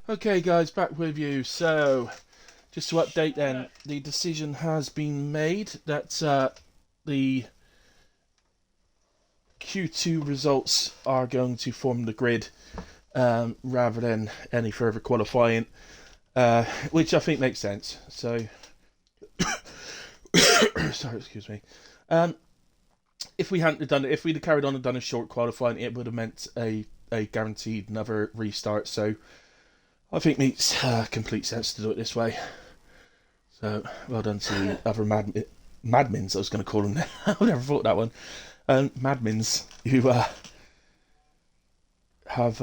Okay, guys, back with you. So, just to update then, the decision has been made that the Q2 results are going to form the grid rather than any further qualifying, which I think makes sense. So, sorry, excuse me. If we hadn't done it, if we'd have carried on and done a short qualifying, it would have meant a guaranteed another restart. So, I think it makes complete sense to do it this way. So, well done to the other madmins, I was going to call them. I never thought that one. Madmins who have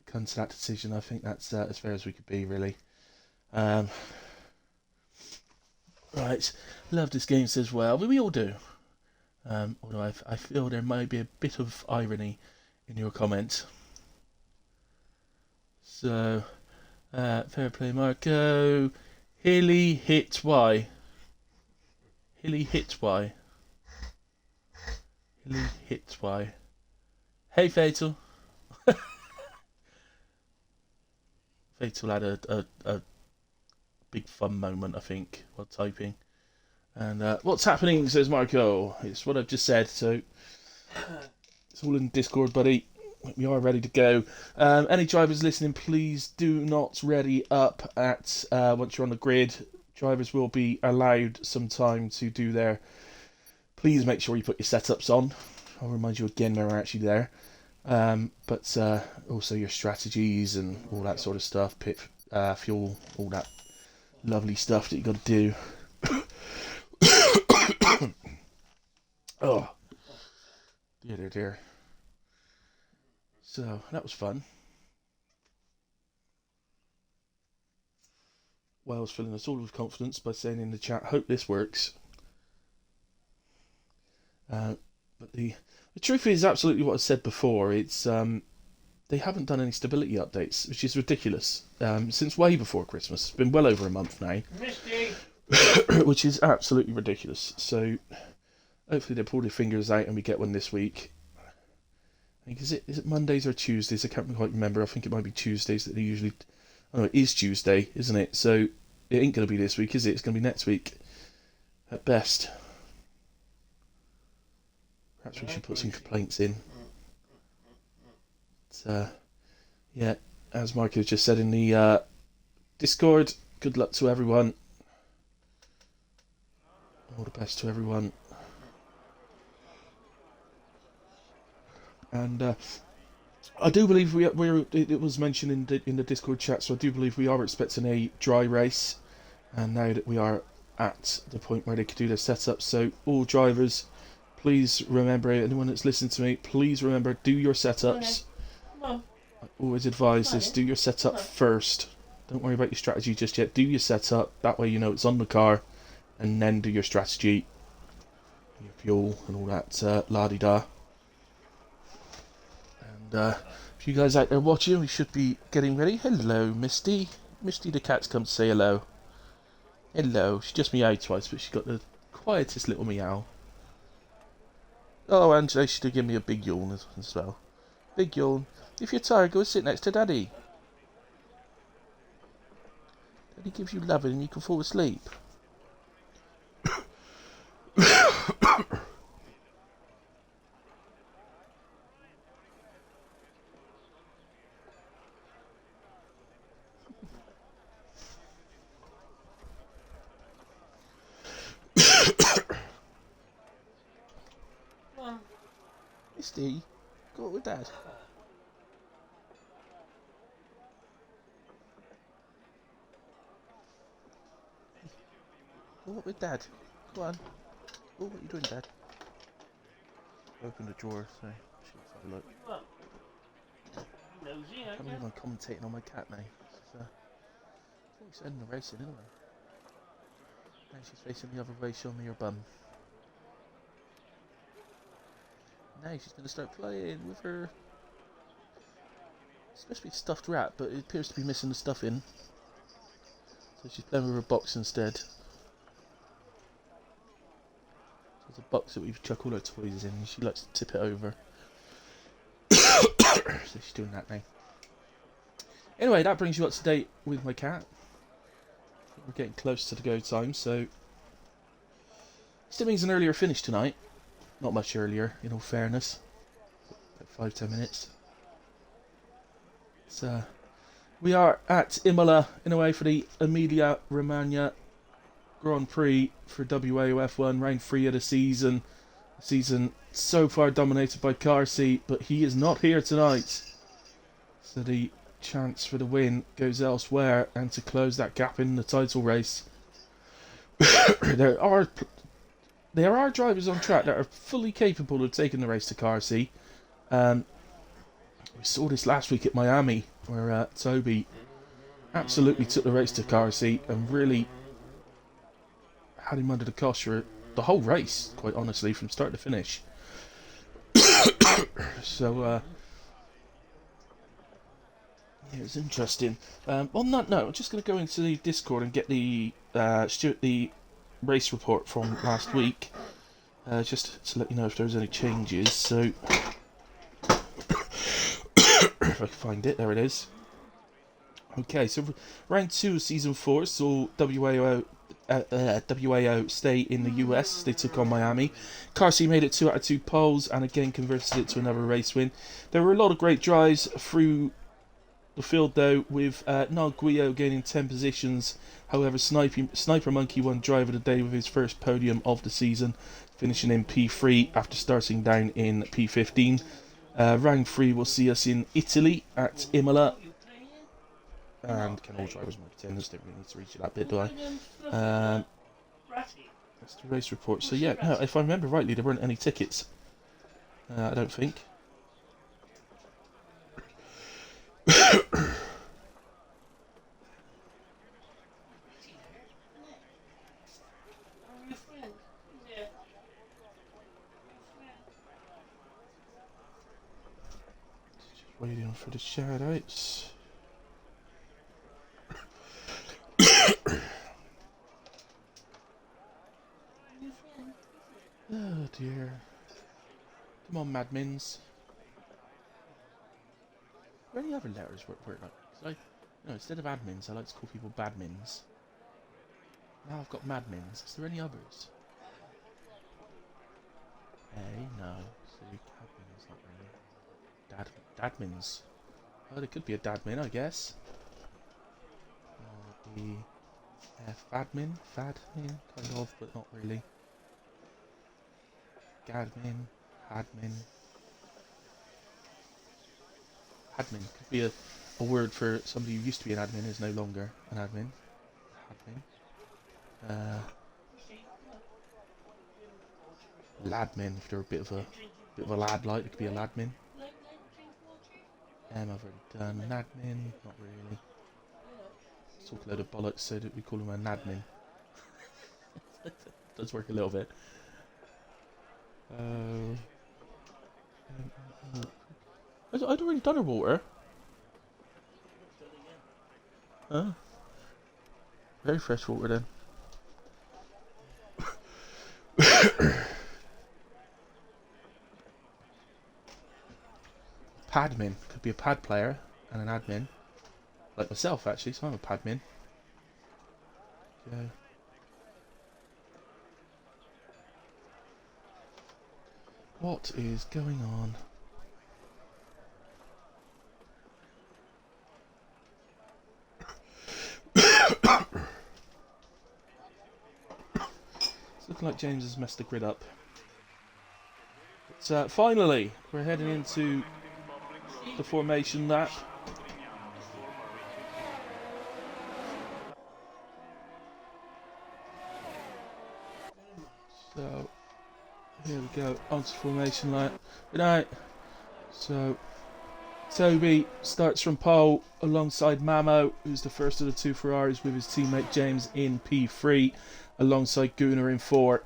come to that decision. I think that's as fair as we could be, really. Right, love this game, says well. We all do. Although I feel there might be a bit of irony in your comment. So, fair play, Marco. Hilly hit Y. Hilly hit Y. Hilly hit Y. Hey, Fatal. Fatal had a big fun moment, I think, while typing. And what's happening, says Marco. It's what I've just said, so it's all in Discord, buddy. We are ready to go. Any drivers listening, please do not ready up at once you're on the grid. Drivers will be allowed some time to do their... Please make sure you put your setups on. I'll remind you again when we're actually there. But also your strategies and all that sort of stuff. Pit, fuel, all that lovely stuff that you got to do. Oh, dear. So that was fun. Wales filling us all with confidence by saying in the chat, "Hope this works." But the truth is absolutely what I said before. It's they haven't done any stability updates, which is ridiculous. Since way before Christmas, it's been well over a month now, which is absolutely ridiculous. So hopefully they pull their fingers out and we get one this week. I think, is it Mondays or Tuesdays? I can't quite remember. I think it might be Tuesdays that they usually... Oh, no, it is Tuesday, isn't it? So it ain't going to be this week, is it? It's going to be next week, at best. Perhaps we should put some complaints in. But, yeah, as Mark has just said in the Discord, good luck to everyone. All the best to everyone. And I do believe it was mentioned in the Discord chat, so I do believe we are expecting a dry race, and now that we are at the point where they could do their setup, so all drivers, please remember, anyone that's listening to me, please remember, do your setups. I always advise this, do your setup first. Don't worry about your strategy just yet, do your setup, that way you know it's on the car, and then do your strategy, your fuel and all that la-di-da. If you guys out there watching, we should be getting ready. Hello, Misty. Misty the cat's come to say hello. Hello. She just meowed twice, but she got the quietest little meow. Oh, and she did give me a big yawn as well. Big yawn. If you're tired, go sit next to Daddy. Daddy gives you loving and you can fall asleep. Misty, go up with Dad. Go up with Dad. Go on. Oh, what are you doing, Dad? Open the drawer, so let's have a look. I can't believe I'm commentating on my cat now. I thought we said in the racing, didn't I? Now she's facing the other way, showing me her bum. Now she's going to start playing with her... It's supposed to be a stuffed rat, but it appears to be missing the stuffing. So she's playing with her box instead. So there's a box that we've chucked all her toys in, and she likes to tip it over. So she's doing that now. Anyway, that brings you up to date with my cat. We're getting close to the go time, so still means an earlier finish tonight. Not much earlier, in all fairness. About 5-10 minutes. So we are at Imola in a way for the Emilia Romagna Grand Prix for WAOF1, round 3 of the season. The season so far dominated by Carsi, but he is not here tonight. So the chance for the win goes elsewhere, and to close that gap in the title race. there are drivers on track that are fully capable of taking the race to Carsi. We saw this last week at Miami, where Toby absolutely took the race to Carsi and really had him under the cosh for the whole race, quite honestly, from start to finish. So, yeah, it's interesting. On that note, I'm just going to go into the Discord and get the the race report from last week, just to let you know if there's any changes. So, if I can find it, there it is. Okay, so round 2 of season 4 saw WAO stay in the US. They took on Miami. Carsi made it 2 out of 2 poles and again converted it to another race win. There were a lot of great drives through the field though, with Guio gaining 10 positions. However, Sniper Monkey won drive of the day with his first podium of the season, finishing in P3 after starting down in P15. Round 3 will see us in Italy at Imola. And can all drivers mark attendance? Don't really need to read you that bit, do I? That's the race report. So yeah, no, if I remember rightly, there weren't any tickets. I don't think. Just waiting for the shout-outs. Oh dear. Come on, Madmins. Are there any other letters where like... No, instead of admins, I like to call people badmins. Now I've got madmins. Is there any others? A, no. C, cadmins, not really. Dadmins. Oh, there could be a dadmin, I guess. E, F, admin? Fadmin? Kind of, but not really. Gadmin, admin. Admin could be a word for somebody who used to be an admin is no longer an admin. Admin. Ladmin, if they're a bit of a lad like, it could be a ladmin. I've already done nadmin, not really. Let's talk a load of bollocks so that we call him a nadmin. Does work a little bit. I'd already done her water. Huh? Very fresh water then. Padmin. Could be a pad player and an admin. Like myself actually, so I'm a padmin. Yeah. What is going on? It's looking like James has messed the grid up. But finally, we're heading into the formation lap. So here we go, onto formation lap. Good night. So Toby starts from pole alongside Mamo, who's the first of the 2 Ferraris, with his teammate James in P3 alongside Gunnar in 4.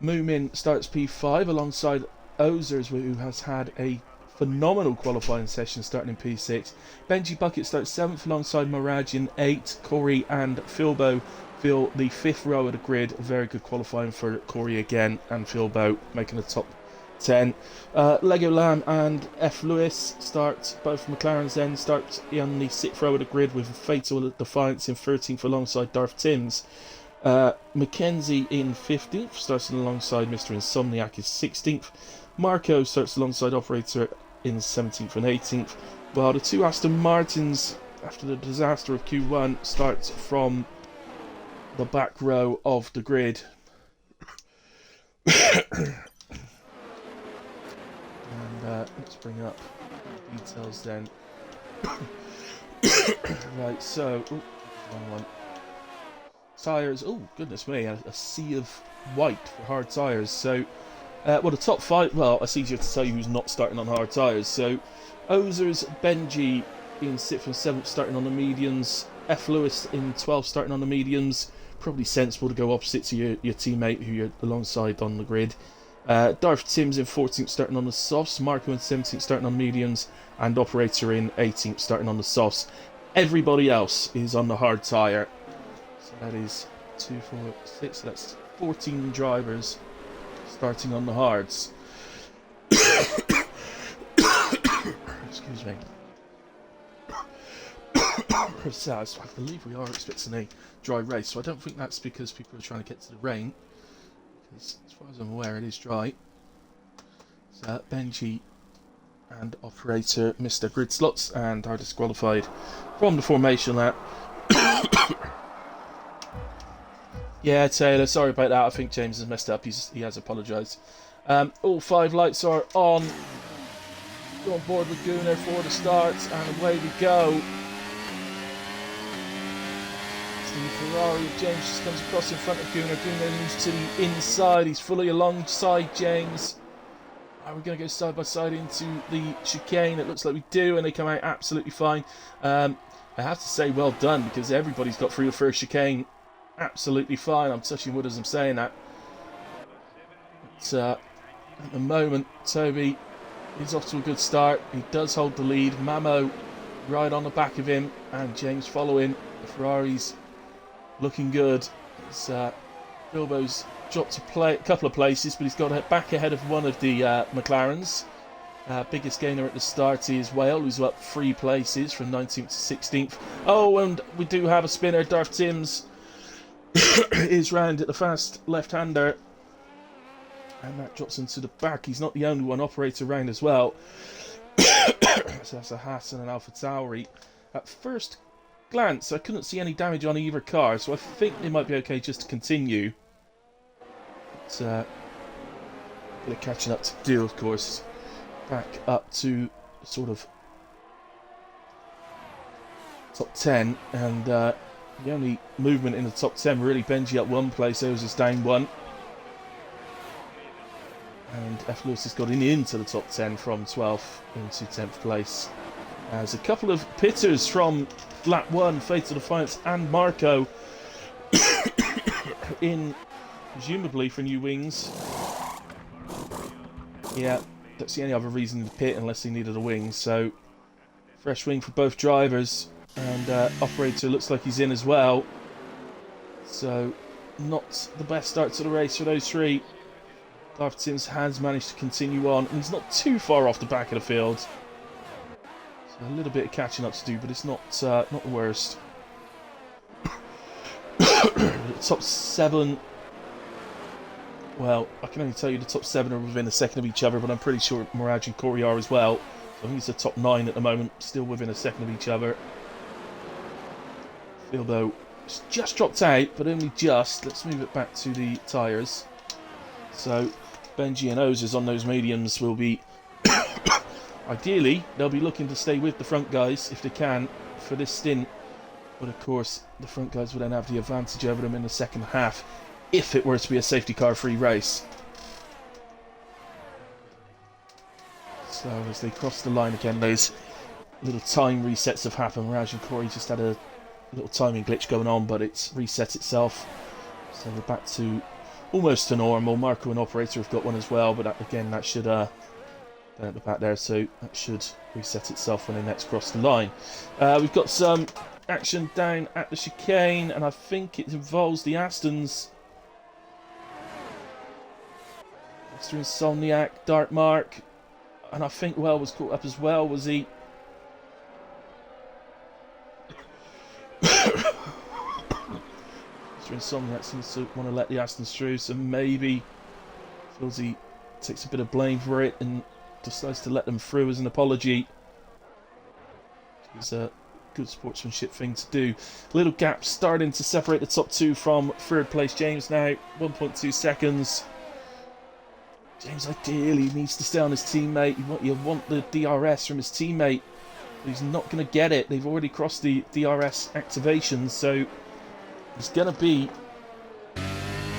Moomin starts P5 alongside Ozers, who has had a phenomenal qualifying session starting in P6. Benji Bucket starts 7th alongside Mirage in 8. Corey and Philbo fill the 5th row of the grid. A very good qualifying for Corey again, and Philbo making a top 10. Lego Lamb and F. Lewis start, both McLarens then start on the 6th row of the grid with a fatal defiance in 13th alongside Darth Timms. Mackenzie in 15th, starts alongside Mr. Insomniac in 16th. Marco starts alongside Operator in 17th and 18th, while the two Aston Martins, after the disaster of Q1, start from the back row of the grid. And let's bring up the details then. Right, so wrong one. Tyres, oh goodness me, a sea of white for hard tyres. So well, the top 5, well, it's easier to tell you who's not starting on hard tyres. So Ozers, Benji in 6th and 7th starting on the mediums, F. Lewis in 12th starting on the mediums. Probably sensible to go opposite to your teammate who you're alongside on the grid. Darth Timms in 14th starting on the softs, Marco in 17th starting on mediums, and Operator in 18th starting on the softs. Everybody else is on the hard tyre. So that is 2, 4, 6, so that's 14 drivers starting on the hards. Excuse me. So I believe we are expecting a dry race, so I don't think that's because people are trying to get to the rain. Because as far as I'm aware, it is dry. So Benji and Operator missed their grid slots and are disqualified from the formation lap. Yeah, Taylor, sorry about that. I think James has messed up. He has apologised. All 5 lights are on. Go on board with Gunnar for the start, and away we go. The Ferrari of James just comes across in front of Gunnar. Gunnar moves to the inside. He's fully alongside James. Are we going to go side by side into the chicane? It looks like we do, and they come out absolutely fine. I have to say well done, because everybody's got through the first chicane absolutely fine. I'm touching wood as I'm saying that. But, at the moment, Toby is off to a good start. He does hold the lead. Mamo right on the back of him, and James following. The Ferrari's looking good. Bilbo's dropped a couple of places, but he's got back ahead of one of the McLarens. Biggest gainer at the start is Whale, who's up 3 places from 19th to 16th. Oh, and we do have a spinner. Darth Timms is round at the fast left-hander, and that drops into the back. He's not the only one. Operator round as well. So that's a Haas and an Alpha Tauri. At first glance, I couldn't see any damage on either car, so I think they might be okay just to continue. But a bit of catching up to do, of course. Back up to sort of top 10, and the only movement in the top 10 really. Benji up 1 place, Ozers down 1. And F. Lewis has got into the top 10 from 12th into 10th place. There's a couple of pitters from lap 1, Fatal Defiance and Marco, in presumably for new wings. Yeah, don't see any other reason to pit unless they needed a wing, so fresh wing for both drivers. And Operator looks like he's in as well. So not the best start to the race for those 3. Darth Timms has managed to continue on, and he's not too far off the back of the field. So a little bit of catching up to do, but it's not the worst. Top 7. Well, I can only tell you the top 7 are within a second of each other, but I'm pretty sure Mirage and Corey are as well. So I think it's the top 9 at the moment, still within a second of each other. Philbo just dropped out, but only just. Let's move it back to the tyres. So Benji and Ozers on those mediums will be ideally they'll be looking to stay with the front guys if they can for this stint, but of course the front guys will then have the advantage over them in the second half if it were to be a safety car free race. So as they cross the line again, those little time resets have happened. Mirage and Corey just had a little timing glitch going on, but it's reset itself, so we're back to almost to normal. Marco and Operator have got one as well, but again, that should down at the back there, so that should reset itself when they next cross the line. We've got some action down at the chicane, and I think it involves the Astons. I Mr. Insomniac, Dark Mark, and I think Well was caught up as well, was he? Mr. Insomniac seems to want to let the Astons through, so maybe feels he takes a bit of blame for it and decides to let them through as an apology. It's a good sportsmanship thing to do. Little gap starting to separate the top two from third place James now. 1.2 seconds. James ideally needs to stay on his teammate. You want the DRS from his teammate. But he's not going to get it. They've already crossed the DRS activation, so he's going to be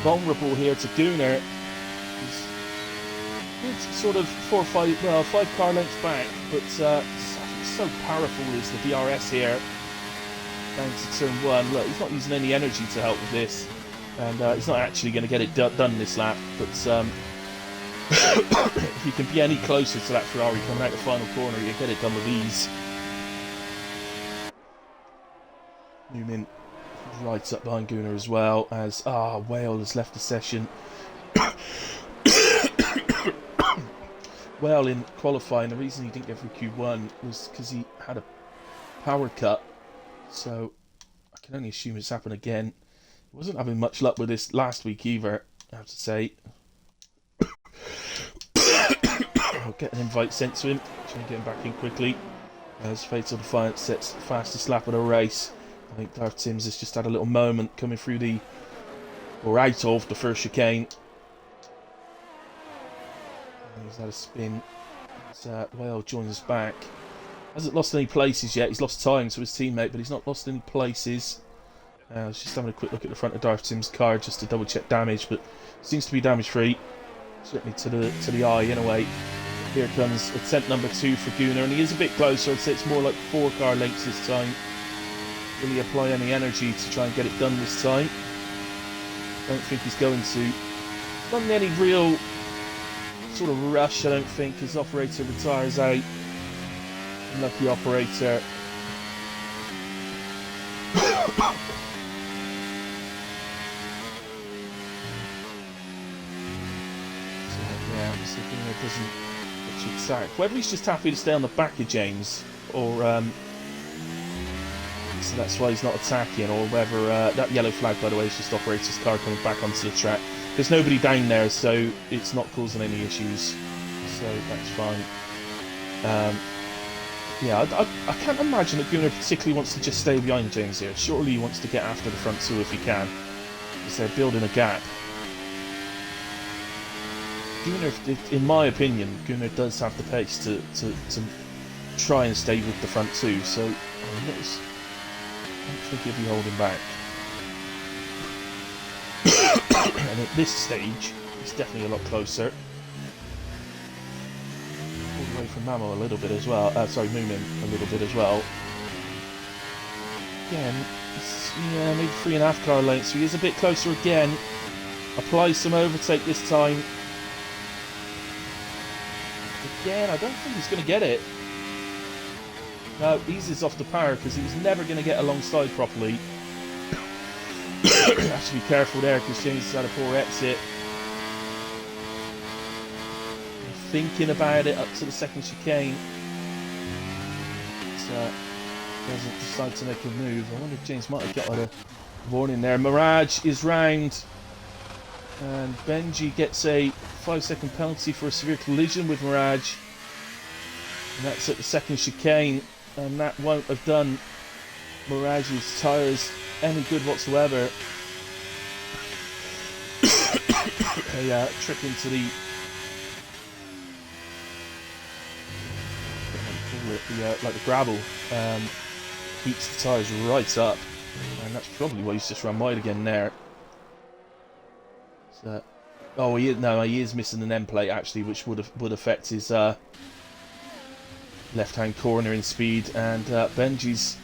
vulnerable here to Gunnar. He's sort of 5 car lengths back, but so powerful is the DRS here. Down to turn 1. Look, he's not using any energy to help with this, and he's not actually going to get it done this lap, but if he can be any closer to that Ferrari coming out the final corner, he'll get it done with ease. Newman right up behind Gunnar as well, as Whale has left the session. Well, in qualifying, the reason he didn't get through Q1 was because he had a power cut, so I can only assume it's happened again. He wasn't having much luck with this last week either, I have to say. I'll get an invite sent to him, try and get him back in quickly. As Fatal Defiance sets the fastest lap of the race. I think Darth Timms has just had a little moment coming through or out of the first chicane. He's had a spin. Whale joins us back. Hasn't lost any places yet. He's lost time to his teammate, but he's not lost any places. I was just having a quick look at the front of Darth Tim's car just to double check damage, but seems to be damage free. Certainly to the eye in a way. Here comes attempt number 2 for Gunnar, and he is a bit closer. I'd say it's more like 4 car lengths this time. Will he apply any energy to try and get it done this time? Don't think he's going to. Not any real sort of rush, I don't think. His operator retires out. Lucky operator. Doesn't get sacked. Whether he's just happy to stay on the back of James, or so that's why he's not attacking, or whether that yellow flag, by the way, is just operator's car coming back onto the track. There's nobody down there, so it's not causing any issues, so that's fine. Yeah, I can't imagine that Gunnar particularly wants to just stay behind James here. Surely he wants to get after the front two if he can, because they're building a gap. Gunnar, in my opinion, Gunnar does have the pace to try and stay with the front two, so I don't think he'll be holding back. And at this stage, he's definitely a lot closer. Pulled away from Mamo a little bit as well. Moomin a little bit as well. Again, maybe 3.5 car lengths, so he is a bit closer again. Applies some overtake this time. Again, I don't think he's going to get it. No, eases off the power because he was never going to get alongside properly. Have to be careful there because James has had a poor exit. Thinking about it up to the second chicane. Doesn't decide to make a move. I wonder if James might have got a warning there. Mirage is round. And Benji gets a 5-second penalty for a severe collision with Mirage. And that's at the second chicane. And that won't have done Mirage's tyres any good whatsoever. A trip into the like the gravel heats the tyres right up, and that's probably why he's just run wide again there. So, oh, he is missing an end plate actually, which would affect his left-hand corner in speed, and Benji's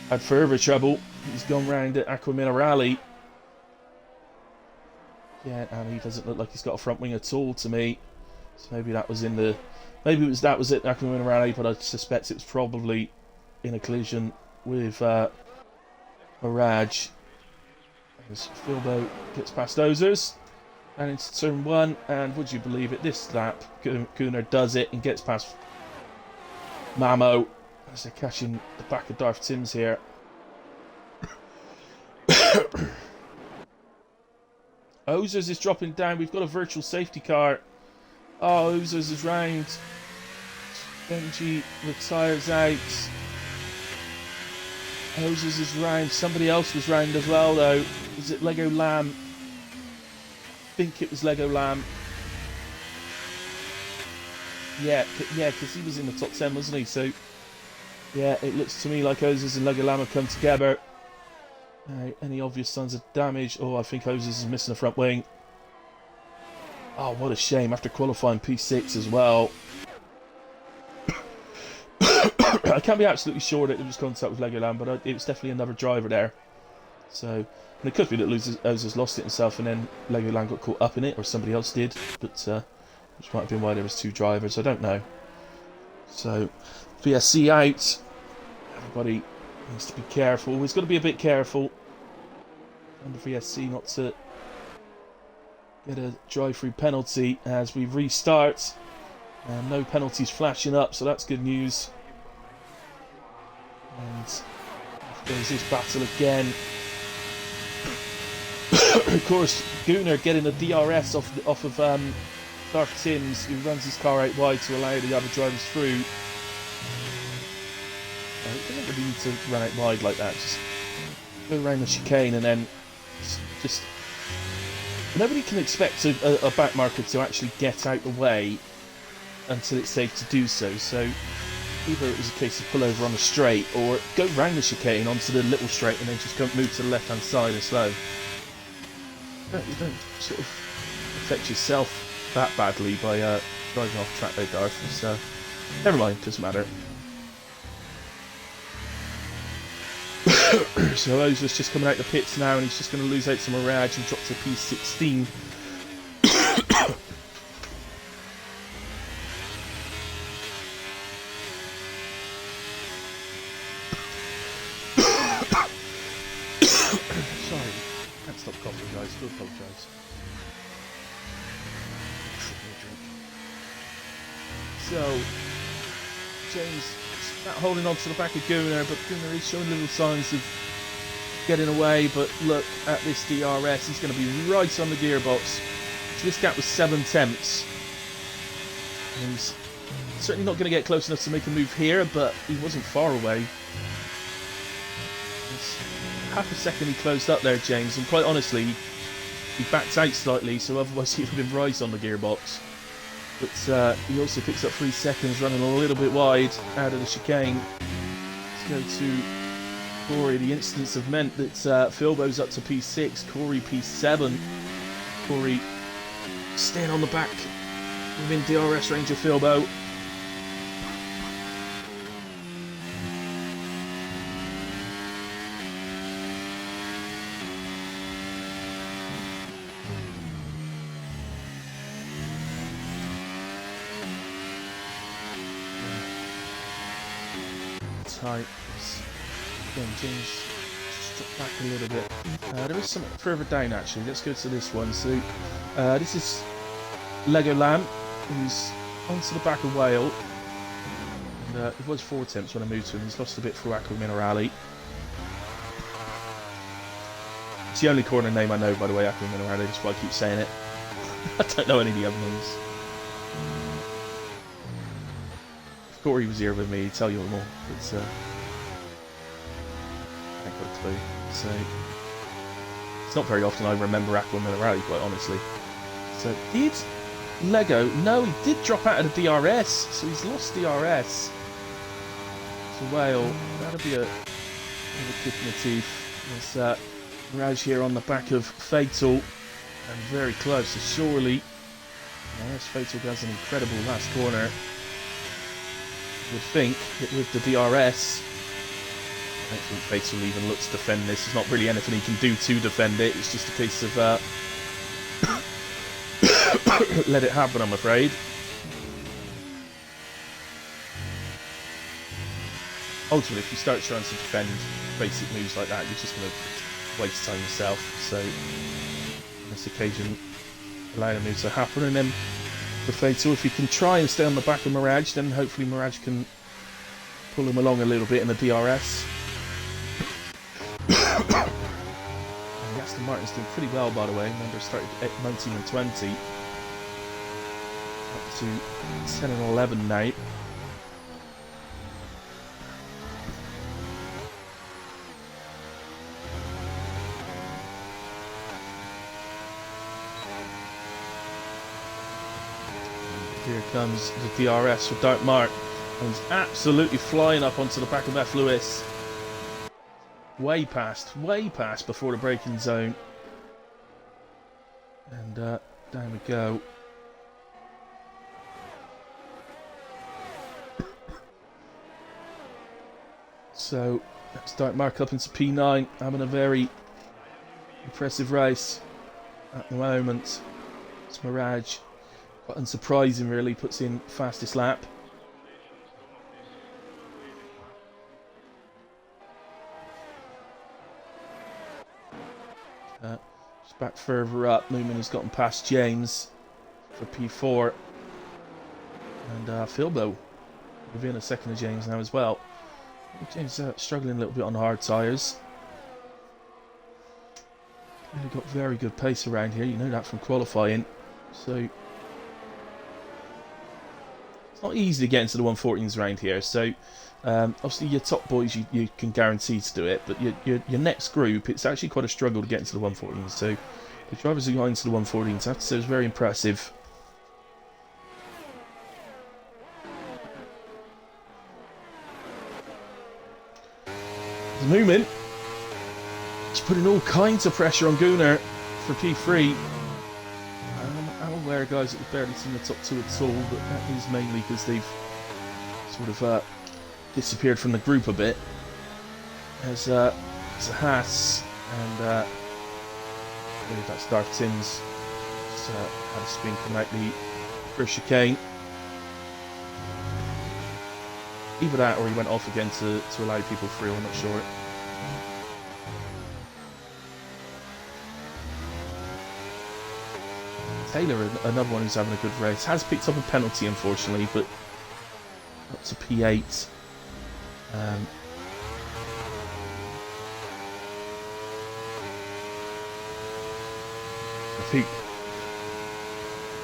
had further trouble. He's gone round at Aqua Minerale. Yeah, and he doesn't look like he's got a front wing at all to me. So maybe that was at Aqua Minerale, but I suspect it was probably in a collision with Mirage. As Philbo gets past Ozers. And into turn 1, and would you believe it, this lap, Gunnar does it and gets past Mamo as they're catching the back of Darth Tim's here. Ozers is dropping down. We've got a virtual safety car. Oh, Ozers is round. Benji retires out. Ozers is round. Somebody else was round as well, though. Is it Lego Lamb? I think it was Lego Lamb. Yeah, because he was in the top 10, wasn't he? So, yeah, it looks to me like Ozers and Lego Lamb have come together. Any obvious signs of damage? Oh, I think Ozers is missing the front wing. Oh, what a shame. After qualifying P6 as well. I can't be absolutely sure that it was contact with Lego Lamb, but it was definitely another driver there. So, and it could be that Ozers lost it himself and then Lego Lamb got caught up in it, or somebody else did. But, which might have been why there was 2 drivers. I don't know. So, VSC out. Everybody needs to be careful. He's got to be a bit careful under VSC not to get a drive-through penalty as we restart. No penalties flashing up, so that's good news. And there's this battle again. Of course, Gunnar getting a DRS off of Darth Timms, who runs his car out wide to allow the other drivers through. You don't really need to run out wide like that. Just go around the chicane and then just... Nobody can expect a back marker to actually get out the way until it's safe to do so. So either it was a case of pull over on the straight or go round the chicane onto the little straight and then just move to the left hand side and slow. You don't sort of affect yourself that badly by driving off track there, Darth. So never mind, doesn't matter. So Ozer's just coming out the pits now, and he's just going to lose out to Mirage and drop to P16. Sorry, can't stop coughing, guys. Do apologise. So James holding on to the back of Gunnar, but Gunnar is showing little signs of getting away. But look at this DRS, he's going to be right on the gearbox. So this gap was 7 tenths. And he's certainly not going to get close enough to make a move here, but he wasn't far away. It's half a second he closed up there, James, and quite honestly, he backed out slightly, so otherwise he would have been right on the gearbox. But he also picks up 3 seconds, running a little bit wide out of the chicane. Let's go to Corey. The incidents have meant that Philbo's up to P6, Corey P7. Corey staying on the back within DRS range of Philbo. Tight. Again, James just drop back a little bit. There is some further down actually. Let's go to this one. So this is Lego Lamb, who's onto the back of Whale. And, it was 4 attempts when I moved to him. He's lost a bit through Aqua Minerale. It's the only corner name I know, by the way, Aqua Minerale. That's why I keep saying it. I don't know any of the other names. If Corey was here with me, he'd tell you more. But I ain't got a clue. So it's not very often I remember Aqua Minerale, quite honestly. So did Lego? No, he did drop out of the DRS, so he's lost DRS. So Whale, that'll be a kick in the teeth. There's Mirage here on the back of Fatal, and very close. So surely, yes, Fatal does an incredible last corner. Would think that with the DRS, I don't think Fatal even looks to defend this. There's not really anything he can do to defend it. It's just a case of let it happen, I'm afraid. Ultimately, if you start trying to defend basic moves like that, you're just going to waste time yourself. So, on this occasion, allowing him to happen. And then the Fatal, if he can try and stay on the back of Mirage, then hopefully Mirage can pull him along a little bit in the DRS. And Aston Martin's doing pretty well, by the way. Remember, started at 19 and 20. Up to 10 and 11 now. Here comes the DRS for Dark Mark. And he's absolutely flying up onto the back of F. Lewis. Way past before the braking zone. And down we go. So let's Dark Mark up into P9, having a very impressive race at the moment. It's Mirage. Quite unsurprising, really, puts in fastest lap. Just back further up, Newman has gotten past James for P4. And Philbo within a second of James now as well. James struggling a little bit on the hard tyres. Really got very good pace around here, you know that from qualifying. So it's not easy to get into the 114s around here. So obviously your top boys you can guarantee to do it, but your next group, it's actually quite a struggle to get into the 114s. So the drivers who got into the 114s, I have to say, it was very impressive. Newman is putting all kinds of pressure on Gunnar for P3. I'm aware, guys, that we've barely seen the top two at all, but that is mainly because they've sort of disappeared from the group a bit. There's a Haas, and I believe that's Darth Timms. Just had a spin come out the first chicane. Either that or he went off again to allow people through, I'm not sure. Taylor, another one who's having a good race, has picked up a penalty unfortunately, but up to P8. I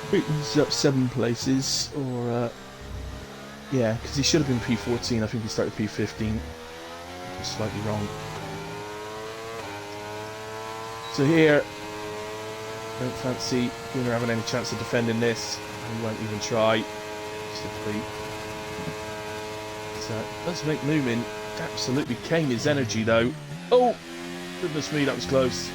think he's up 7 places, or yeah, because he should have been P14. I think he started P15. Just slightly wrong. So here, don't fancy Gunnar having any chance of defending this. He won't even try. Simply. So let's make Newman absolutely cane his energy though. Oh, goodness me, that was close.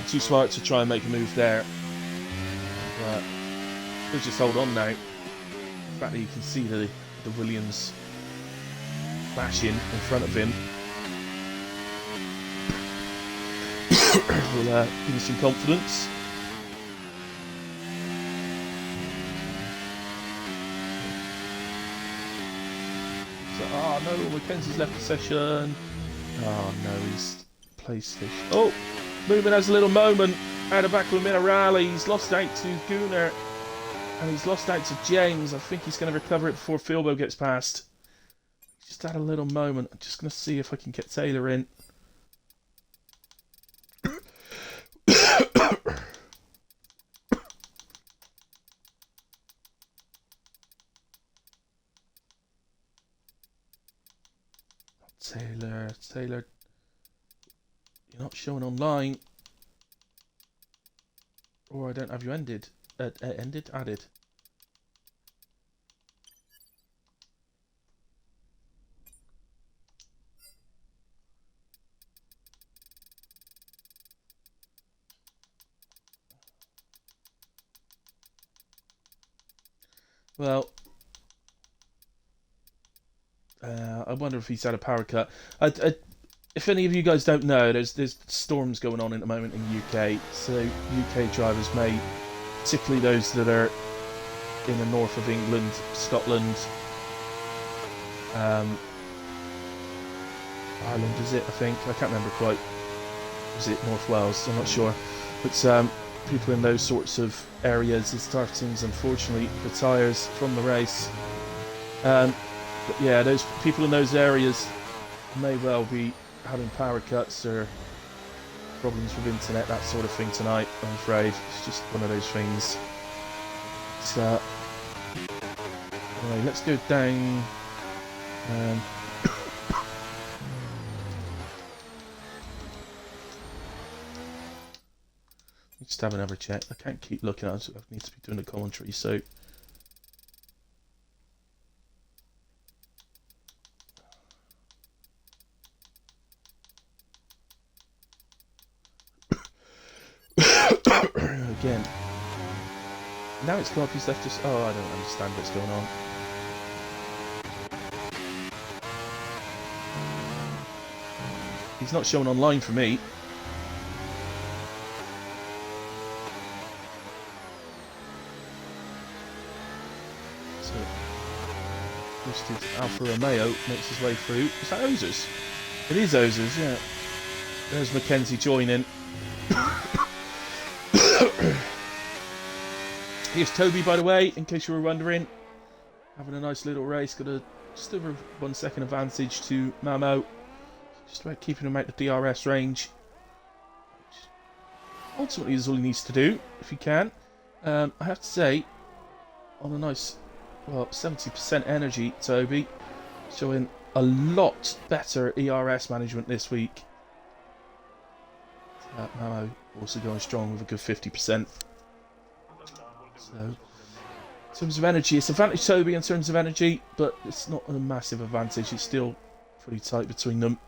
Too smart to try and make a move there. But he'll just hold on now. The fact that you can see the Williams flashing in front of him will give him some confidence. So, oh no, Mackenzie's left the session. Oh no, he's PlayStation. Oh, Newman has a little moment out of back of him in a rally. He's lost out to Gunnar and he's lost out to James. I think he's going to recover it before Philbo gets past. Just had a little moment. I'm just going to see if I can get Taylor in. Taylor. You're not showing online. Or I don't have you ended. Added. Well, I wonder if he's had a power cut. If any of you guys don't know, there's storms going on at the moment in the UK. So UK drivers may, particularly those that are in the north of England, Scotland, Ireland, is it? I think I can't remember quite. Is it North Wales? I'm not sure. But people in those sorts of areas, the start teams unfortunately retires from the race. But yeah, those people in those areas may well be having power cuts or problems with internet, that sort of thing tonight. I'm afraid it's just one of those things. So anyway, let's go down. Just have another check. I can't keep looking at it. I need to be doing the commentary, so. Again. Now it's come up, he's left us. Oh, I don't understand what's going on. He's not showing online for me. So, listed Alfa Romeo makes his way through. Is that Ozers? It is Ozers, yeah. There's Mackenzie joining. Here's Toby, by the way, in case you were wondering. Having a nice little race. Got a just over 1 second advantage to Mamo. Just about keeping him out the DRS range. Ultimately, is all he needs to do, if he can. I have to say, on a nice, well, 70% energy, Toby. Showing a lot better ERS management this week. Mamo also going strong with a good 50%. So, in terms of energy, it's advantage Toby in terms of energy, but it's not a massive advantage. It's still pretty tight between them.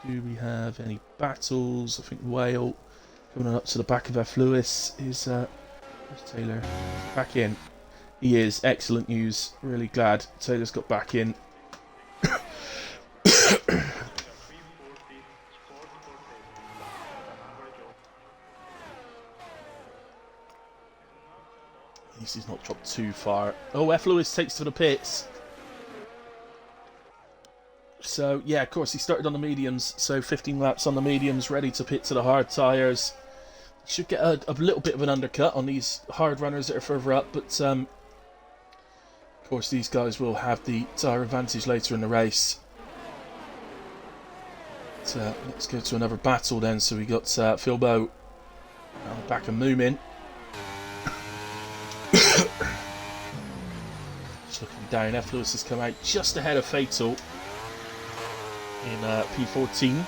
Do we have any battles? I think Whale coming up to the back of F. Lewis is where's Taylor? Back in. He is. Excellent news. Really glad Taylor's got back in. At least he's not dropped too far. Oh, F. Lewis takes to the pits. So, yeah, of course, he started on the mediums. So, 15 laps on the mediums, ready to pit to the hard tyres. Should get a little bit of an undercut on these hard runners that are further up. But, of course, these guys will have the tyre advantage later in the race. But, let's go to another battle then. So, we got Philbo on the back of Moomin. Just looking down, F. Lewis has come out just ahead of Fatal in P14.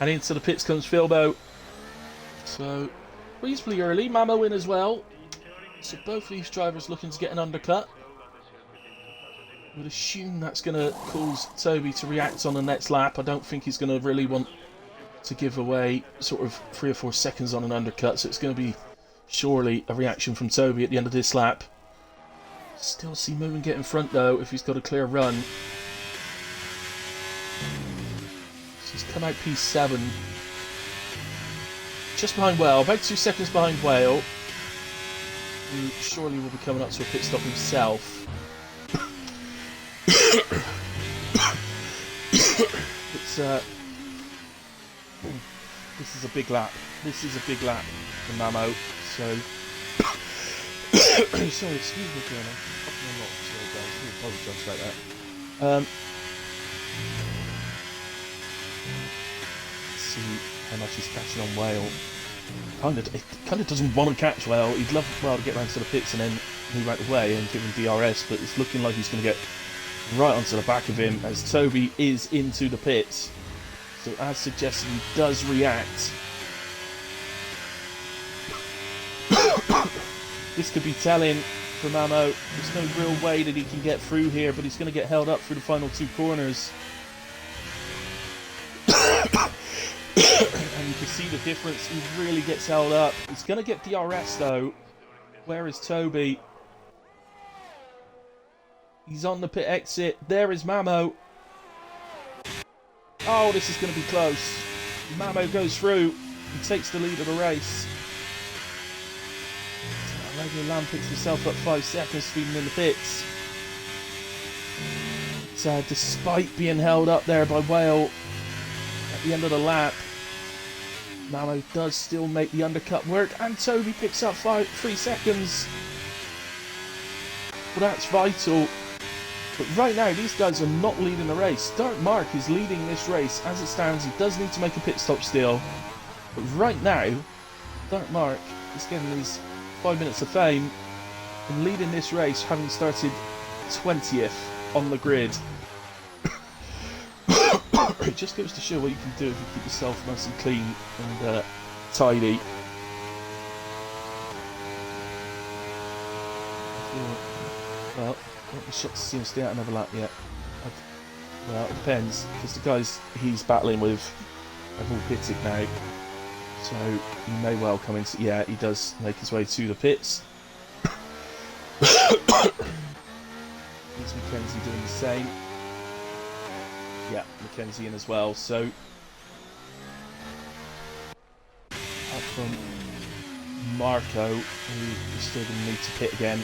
And into the pits comes Philbo. So, reasonably early. Mamo in as well. So both of these drivers looking to get an undercut. I would assume that's going to cause Toby to react on the next lap. I don't think he's going to really want to give away sort of 3 or 4 seconds on an undercut. So it's going to be surely a reaction from Toby at the end of this lap. Still see Moomin get in front though if he's got a clear run. So he's come out P7. Just behind Whale, about 2 seconds behind Whale. Who surely will be coming up to a pit stop himself. It's this is a big lap. This is a big lap for Mamo. So sorry, excuse me, Fiona. I'm not sorry, guys. I do apologise about that. Let's see how much he's catching on Whale. Kind of doesn't want to catch Whale. He'd love Whale to get round to the pits and then move out the way and give him DRS, but it's looking like he's going to get right onto the back of him as Toby is into the pits. So as suggested, he does react. This could be telling for Mamo. There's no real way that he can get through here, but he's going to get held up through the final 2 corners. And you can see the difference. He really gets held up. He's going to get DRS though. Where is Toby? He's on the pit exit. There is Mamo. Oh, this is going to be close. Mamo goes through and takes the lead of the race. Lego Lamb picks himself up 5 seconds, feeding in the pits. So, despite being held up there by Whale at the end of the lap, Mamo does still make the undercut work, and Toby picks up 3 seconds. Well, that's vital. But right now, these guys are not leading the race. Dark Mark is leading this race. As it stands, he does need to make a pit stop still. But right now, Dark Mark is getting his 5 minutes of fame and leading this race, having started 20th on the grid. It just goes to show what you can do if you keep yourself nice and clean and tidy. Well, not the shot to see him stay out another lap yet. Well, it depends, because the guys he's battling with have all pitted now. So he may well come into... Yeah, he does make his way to the pits. Is Mackenzie doing the same? Yeah, Mackenzie in as well. So up from Marco, who is still going to need to pit again.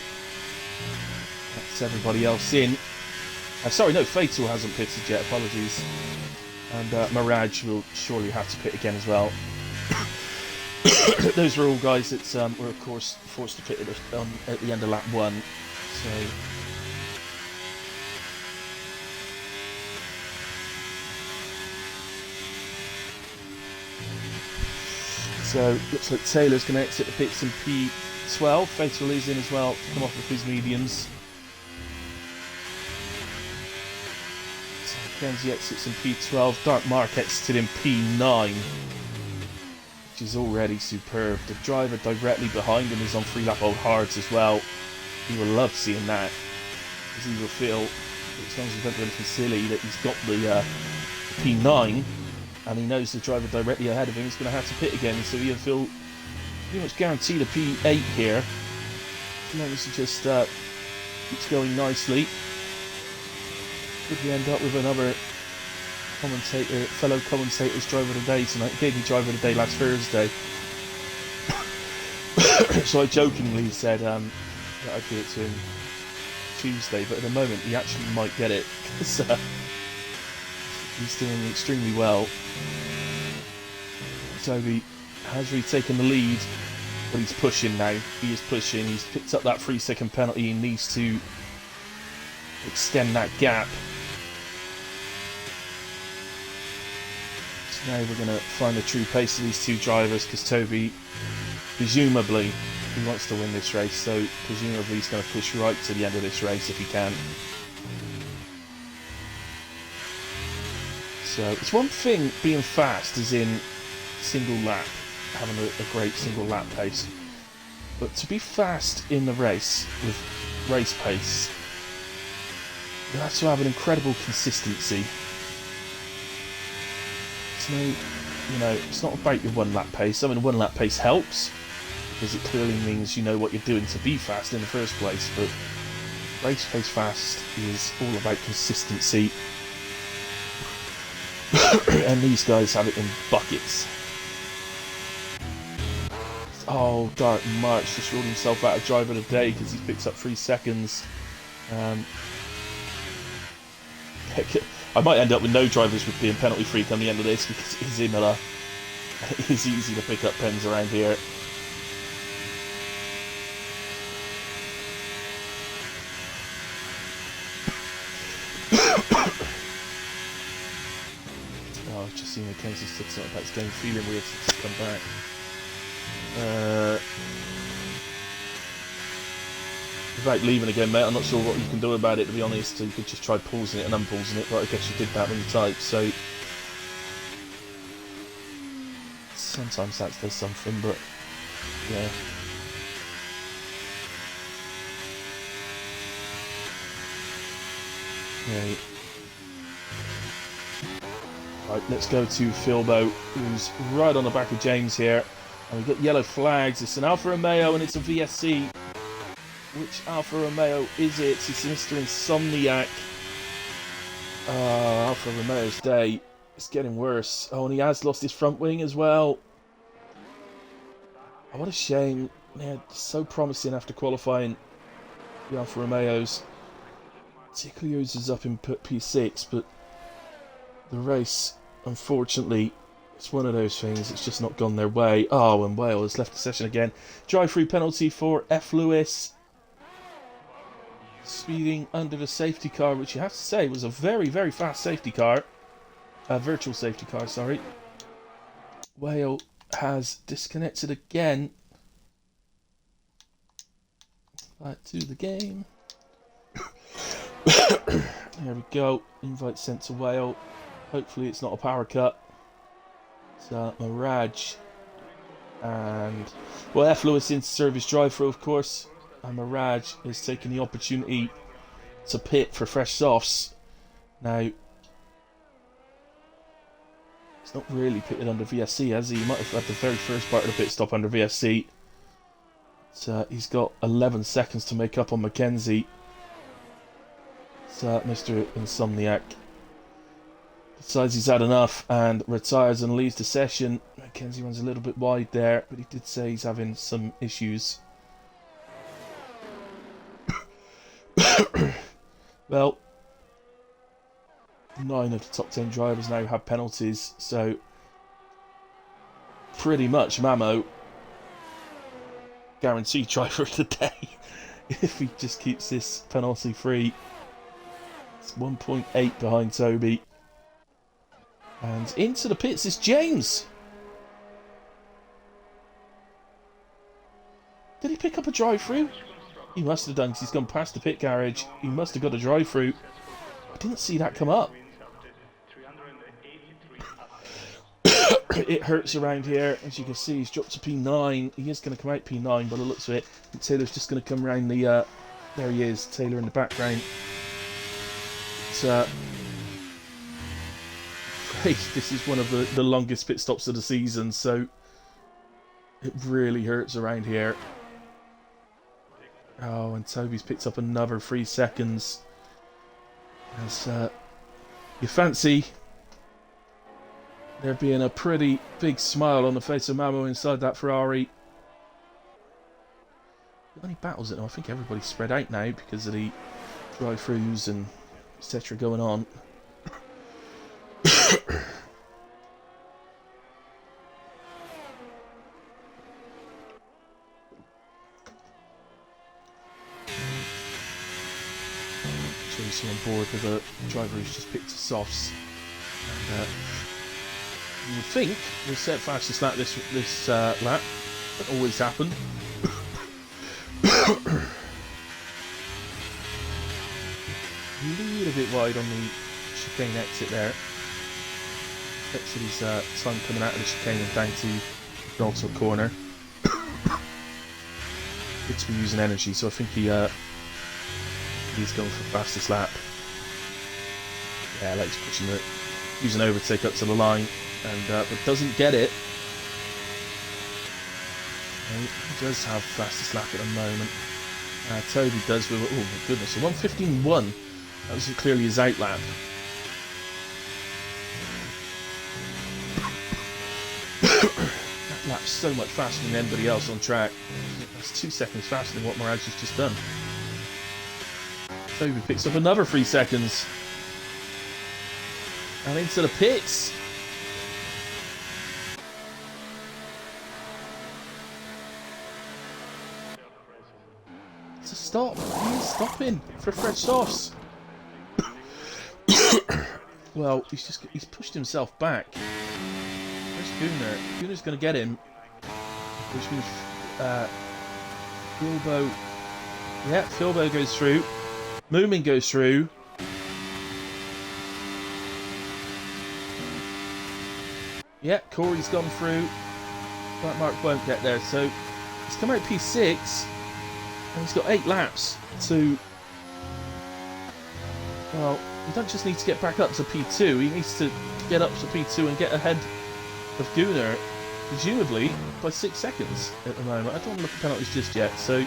That's everybody else in. Sorry, no, Fatal hasn't pitted yet. Apologies. And Mirage will surely have to pit again as well. Those were all guys that were, of course, forced to pit at the end of lap 1. So, looks like Taylor's going to exit the pits in P12. Fatal is in as well to come off with his mediums. So, Mackenzie exits in P12. Dark Mark exited in P9. Which is already superb. The driver directly behind him is on 3-lap old hards as well. He will love seeing that, because he will feel, as long as he doesn't do anything silly, that he's got the P9, and he knows the driver directly ahead of him is going to have to pit again, so he'll feel pretty much guaranteed a P8 here. As long as he just keeps going nicely. Could we end up with another fellow commentator's driver of the day tonight? Gave me driver of the day last Thursday. So I jokingly said that I'd give it to him Tuesday, but at the moment he actually might get it, because he's doing extremely well. Toby has really taken the lead, but he's pushing now. He is pushing. He's picked up that 3-second penalty. He needs to extend that gap. So now we're going to find the true pace of these two drivers, because Toby, presumably, he wants to win this race, so presumably he's going to push right to the end of this race if he can. So it's one thing being fast, as in single lap, having a great single lap pace, but to be fast in the race with race pace, you have to have an incredible consistency. It's it's not about your 1 lap pace. I mean, 1 lap pace helps, because it clearly means you know what you're doing to be fast in the first place, but race pace fast is all about consistency. And these guys have it in buckets. Oh, Dark March just ruled himself out of driver of the day because he picks up 3 seconds. I might end up with no drivers with being penalty free come the end of this, because it is Imola. It is easy to pick up pens around here. Oh, I've just seen Mackenzie said something about his game feeling weird since he's come back. Without leaving again, mate, I'm not sure what you can do about it, to be honest. You could just try pausing it and unpausing it, but I guess you did that when you typed, so... Sometimes that does something, but... yeah. Right. Right, let's go to Philbo, who's right on the back of James here. And we've got yellow flags. It's an Alfa Romeo and it's a VSC. Which Alfa Romeo is it? It's Mr. Insomniac. Oh, Alfa Romeo's day. It's getting worse. Oh, and he has lost his front wing as well. Oh, what a shame. Yeah, so promising after qualifying the Alfa Romeos. Particularly is up in P6, but the race, unfortunately, it's one of those things. It's just not gone their way. Oh, and Wales left the session again. Drive-through penalty for F. Lewis. Speeding under the safety car, which you have to say was a very, very fast safety car. Virtual safety car, sorry. Whale has disconnected again. Back to the game. There we go. Invite sent to Whale. Hopefully it's not a power cut. It's Mirage. And, well, F. Lewis into service drive-through, of course. And Mirage is taking the opportunity to pit for fresh softs. Now, he's not really pitted under VSC, has he? He might have had the very first part of the pit stop under VSC. So he's got 11 seconds to make up on Mackenzie. So Mr. Insomniac decides he's had enough and retires and leaves the session. Mackenzie runs a little bit wide there, but he did say he's having some issues. Well, 9 of the top 10 drivers now have penalties, so pretty much Mamo guaranteed driver of the day if he just keeps this penalty free. It's 1.8 behind Toby. And into the pits is James. Did he pick up a drive-through? He must have done, because he's gone past the pit garage. He must have got a drive-through. I didn't see that come up. It hurts around here. As you can see, he's dropped to P9. He is going to come out P9 by the looks of it. And Taylor's just going to come around the... there he is, Taylor in the background. So, this is one of the longest pit stops of the season, so it really hurts around here. Oh, and Toby's picked up another 3 seconds. As you fancy there being a pretty big smile on the face of Mamo inside that Ferrari. Got any battles in them? I think everybody's spread out now because of the drive-throughs and etc. going on. Chasing on board with a driver who's just picked his softs. And, you would think we'll set fastest lap this lap. That always happen. A little bit wide on the chicane exit there. Exit his time coming out of the chicane and down to the also corner. It's been using energy, so I think he's going for fastest lap. Yeah, like he's pushing it, using overtake up to the line, and but doesn't get it. And he does have fastest lap at the moment. Toby does with, oh my goodness, a 1:15.1. That was clearly his out lap. That lap's so much faster than anybody else on track. That's 2 seconds faster than what Mirage has just done. Toby picks up another 3 seconds. And into the pits. It's a stop. He is stopping for fresh softs. Well, he's pushed himself back. Where's Gunnar? Gunnar's going to get him. Which means Philbo. Yeah, Philbo goes through. Moomin goes through. Yeah, Corey's gone through. Black Mark won't get there, so he's come out P6 and he's got 8 laps to... Well, you don't just need to get back up to P2, he needs to get up to P2 and get ahead of Gunnar, presumably by 6 seconds at the moment. I don't want to look at penalties just yet, so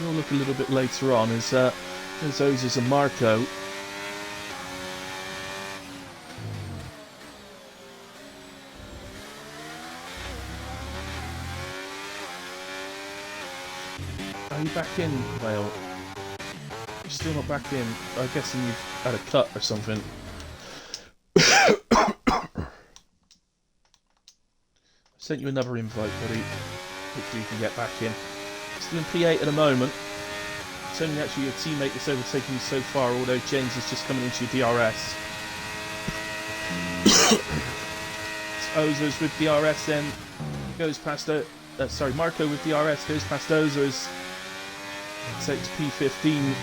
we'll look a little bit later on, is there's Ozers and Marco. Are you back in, Whale? You're still not back in. I'm guessing you've had a cut or something. I sent you another invite, buddy. Hopefully you can get back in. Still in P8 at the moment. It's only actually your teammate that's overtaken you so far, although James is just coming into your DRS. It's Ozers with DRS then. Goes past Marco with DRS goes past Ozers. Takes P15.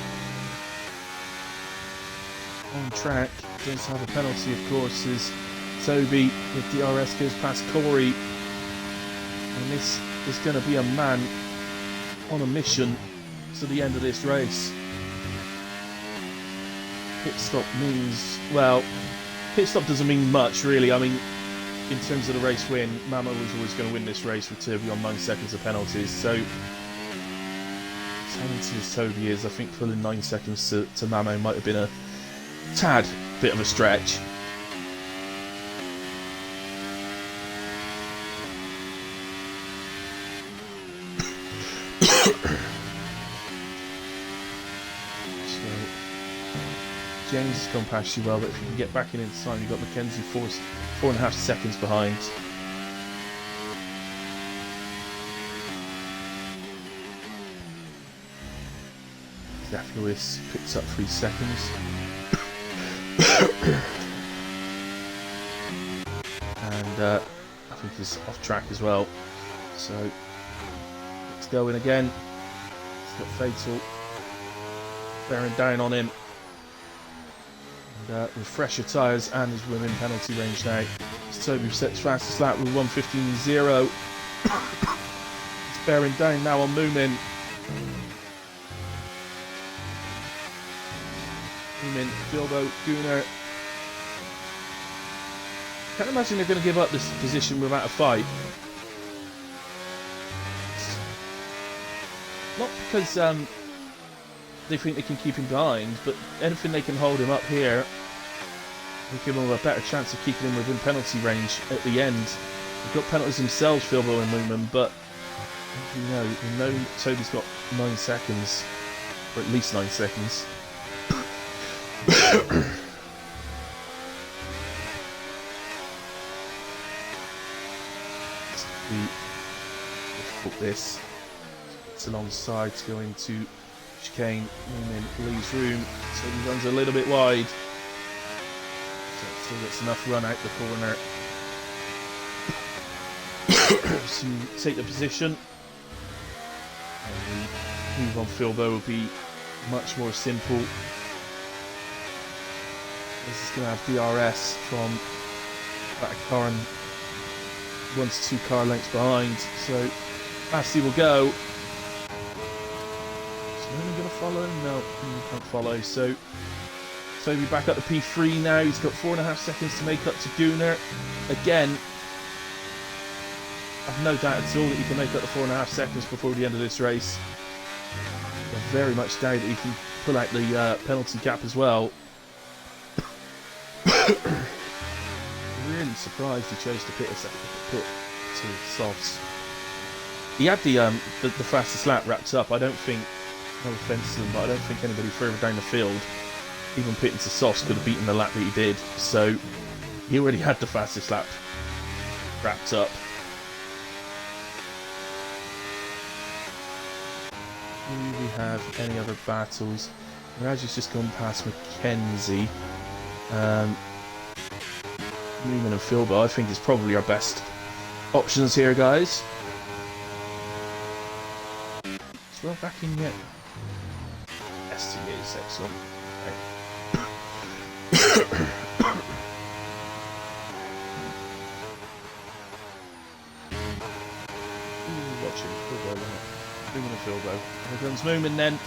On track. Does have a penalty, of course, as Toby with DRS goes past Corey. And this is going to be a man on a mission to the end of this race. Pit stop means, well, pit stop doesn't mean much really. I mean, in terms of the race win, Mamo was always going to win this race with Toby on 9 seconds of penalties. So, as talented as Toby is, I think pulling 9 seconds to Mamo might have been a tad bit of a stretch. James has gone past you well, but if you can get back in time, you've got Mackenzie 4.5 seconds behind. Zach Lewis picks up 3 seconds. And I think he's off track as well. So it's going again. It's got Fatal bearing down on him. With fresher tyres and his within penalty range now. Toby sets fastest lap with 1:15.0. It's bearing down now on Moomin. Moomin, Bilbo, Gunnar. Can't imagine they're going to give up this position without a fight. Not because they think they can keep him behind, but anything they can hold him up here will give him a better chance of keeping him within penalty range at the end. They've got penalties themselves, Philbo and Moomin, but we know Toby's got 9 seconds, or at least 9 seconds. It's going to be difficult this. It's alongside to go into chicane. Moomin leaves room, so he runs a little bit wide. So gets enough run out the corner to take the position. And the move on Philbo will be much more simple. This is going to have DRS from that car and 1 to 2 car lengths behind. So fast he will go. Is Moomin going to follow? No, he can't follow. So Toby back up to P3 now. He's got 4.5 seconds to make up to Gunnar. Again, I've no doubt at all that he can make up the 4.5 seconds before the end of this race. I very much doubt that he can pull out the penalty gap as well. Really surprised he chose to pit to softs. He had the fastest lap wrapped up. I don't think, no offence to them, but I don't think anybody further down the field, even pitting to softs, could have beaten the lap that he did. So he already had the fastest lap wrapped up. Do we have any other battles? Mirage just gone past Mackenzie. Newman and Philbo, I think, is probably our best options here, guys. Is Will back in yet? STA is excellent. Watching Philbo, Newman and Philbo. Here comes Moomin then.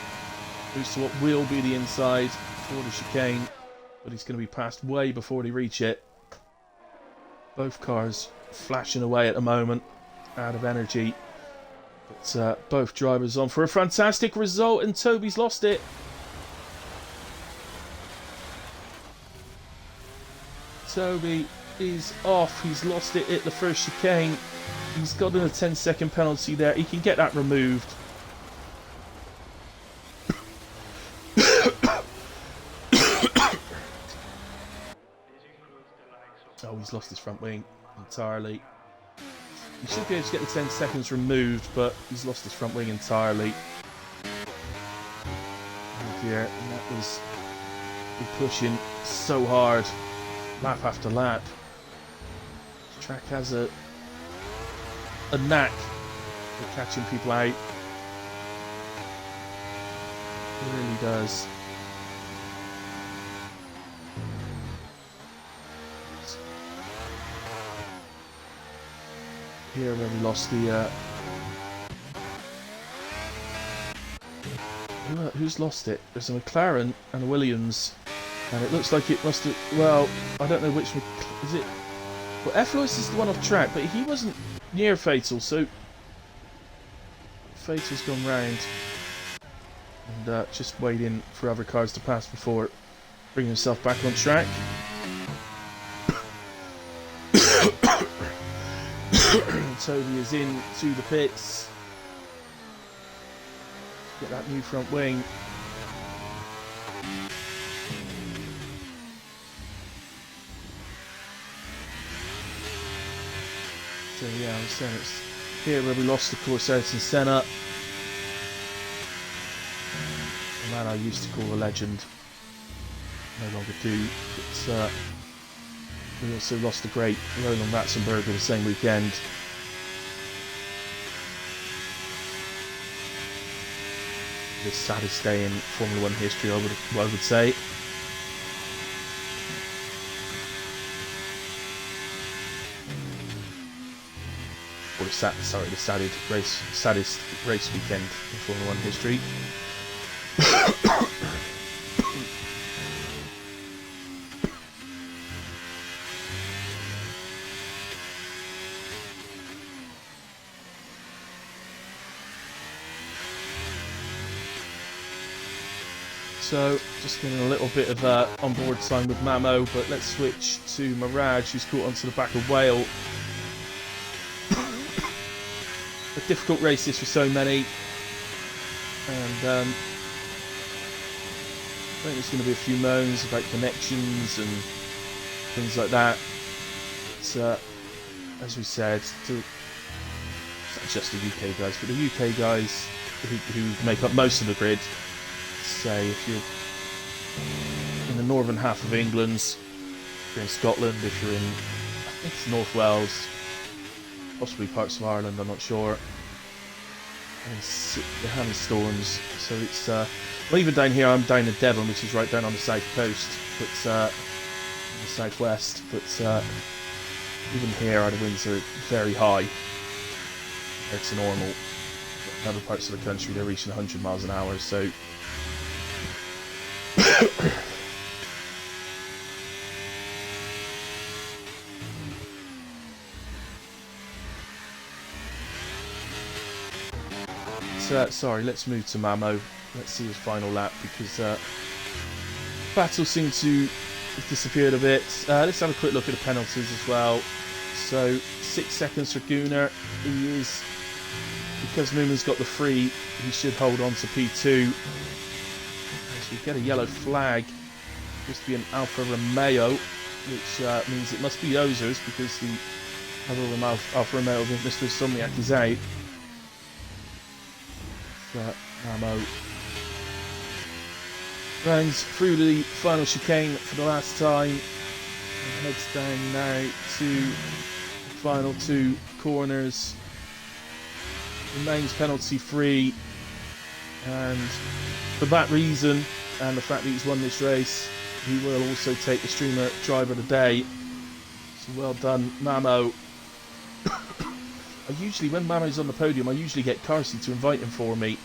Moves to what will be the inside for the chicane, but he's going to be passed way before they reach it. Both cars flashing away at the moment, out of energy. But both drivers on for a fantastic result, and Toby's lost it. Toby is off. He's lost it at the first chicane. He's got a 10-second penalty there. He can get that removed. Oh, he's lost his front wing entirely. He should be able to get the 10 seconds removed, but he's lost his front wing entirely. Oh dear, and that was pushing so hard, lap after lap. This track has a knack for catching people out. It really does. Here where we lost the who's lost it? There's a McLaren and a Williams, and it looks like it must have, well, I don't know which is it. Well, F-Lois is the one off track, but he wasn't near Fatal, so Fatal's gone round and just waiting for other cars to pass before bringing himself back on track. Toby is in to the pits. Get that new front wing. So yeah, I was saying it's here where we lost, of course, Ayrton Senna. A man I used to call a legend. No longer do. But we also lost the great Roland Ratzenberger the same weekend. The saddest day in Formula 1 history, I would say. Or the saddest race weekend in Formula 1 history. So, just getting a little bit of on-board time with Mamo, but let's switch to Mirage, who's caught onto the back of Whale. A difficult race this for so many, and I think there's going to be a few moans about connections and things like that. It's, as we said, it's not just the UK guys, but the UK guys who make up most of the grid. Say if you're in the northern half of England, if you're in Scotland, if you're in, I think it's North Wales, possibly parts of Ireland, I'm not sure. And they're having storms, so it's well, even down here, I'm down in Devon, which is right down on the south coast, but in the southwest. But even here, the winds are very high compared to normal. In other parts of the country, they're reaching 100 miles an hour, so. Sorry, let's move to Mamo. Let's see his final lap, because battle seemed to have disappeared a bit. Let's have a quick look at the penalties as well. So 6 seconds for Gunnar. He is, because Moonman's got the free, he should hold on to P2. As we get a yellow flag, must be an Alfa Romeo, which means it must be Ozers, because the other Alfa Romeo with Mr. Somniak is out. Mamo runs through the final chicane for the last time and heads down now to the final 2 corners. Remains penalty free, and for that reason and the fact that he's won this race, he will also take the Streamer Driver of the Day. So well done, Mamo. When Mamo's on the podium, I usually get Carsey to invite him for me.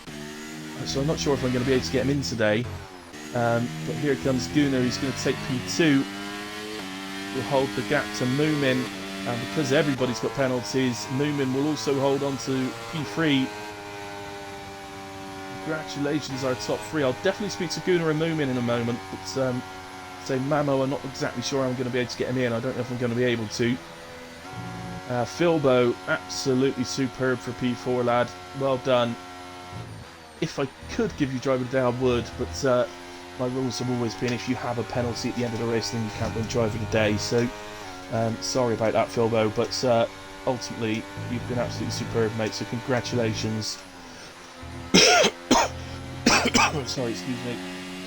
So I'm not sure if I'm going to be able to get him in today. But here comes Gunnar, who's going to take P2. Will hold the gap to Moomin. And because everybody's got penalties, Moomin will also hold on to P3. congratulations, our top 3. I'll definitely speak to Gunnar and Moomin in a moment, but say Mamo, I'm not exactly sure I'm going to be able to get him in. I don't know if I'm going to be able to. Philbo, absolutely superb for P4, lad. Well done. If I could give you driver today, I would, but my rules have always been if you have a penalty at the end of the race, then you can't win driver today. So sorry about that, Philbo, but ultimately you've been absolutely superb, mate. So congratulations. Sorry, excuse me.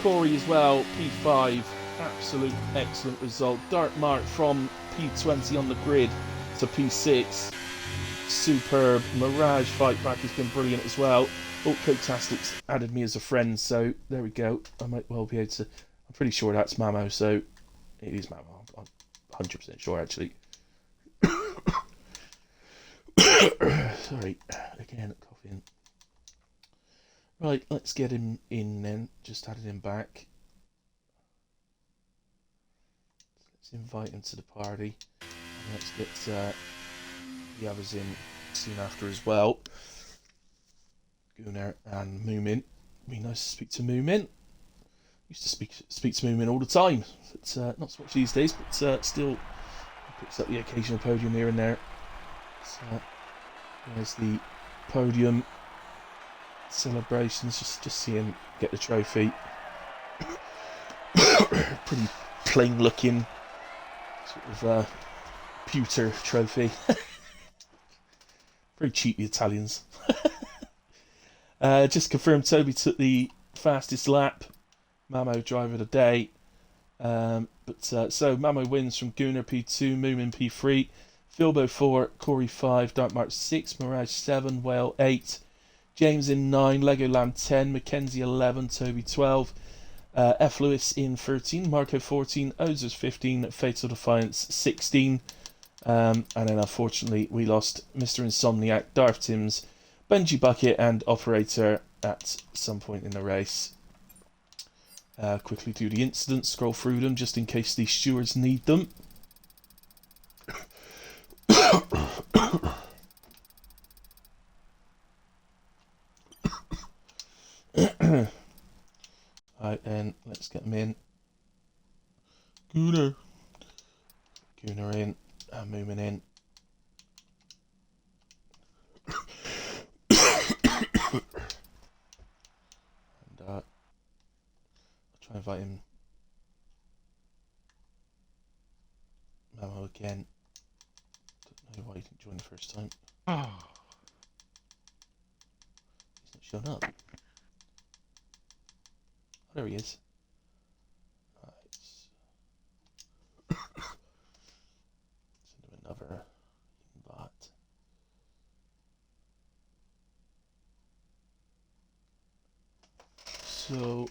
Corey as well, P5, absolute excellent result. Dark Mark from P20 on the grid to P6, superb. Mirage Fight Back has been brilliant as well. Oh, Coke-Tastics added me as a friend, so there we go. I might well be able to. I'm pretty sure that's Mamo, so it is Mamo. I'm 100% sure, actually. Sorry, again, coughing. Right, let's get him in then. Just added him back. Let's invite him to the party. And let's get the others in soon after as well. Gunnar and Moomin. Be nice to speak to Moomin. Used to speak to Moomin all the time. It's not so much these days, but still picks up the occasional podium here and there. So, there's the podium celebrations. Just see him get the trophy. Pretty plain looking sort of pewter trophy. Very cheap, the Italians. Just confirmed Toby took the fastest lap. Mamo driver of the day. So Mamo wins from Gunnar P2, Moomin P3, Philbo 4, Corey 5, Dark Mark 6, Mirage 7, Whale 8, James in 9, Legoland 10, Mackenzie 11, Toby 12, F. Lewis in 13, Marco 14, Ozers 15, Fatal Defiance 16, and then unfortunately we lost Mr. Insomniac, Darth Timms, Benji Bucket and Operator at some point in the race. Quickly do the incidents, scroll through them just in case the stewards need them. Right then, let's get them in. Gunnar in, Moomin in. And I'll try and invite him. Mamo again. Don't know why he didn't join the first time. He's not shown up. Oh, there he is. Right. Send him another invite. So,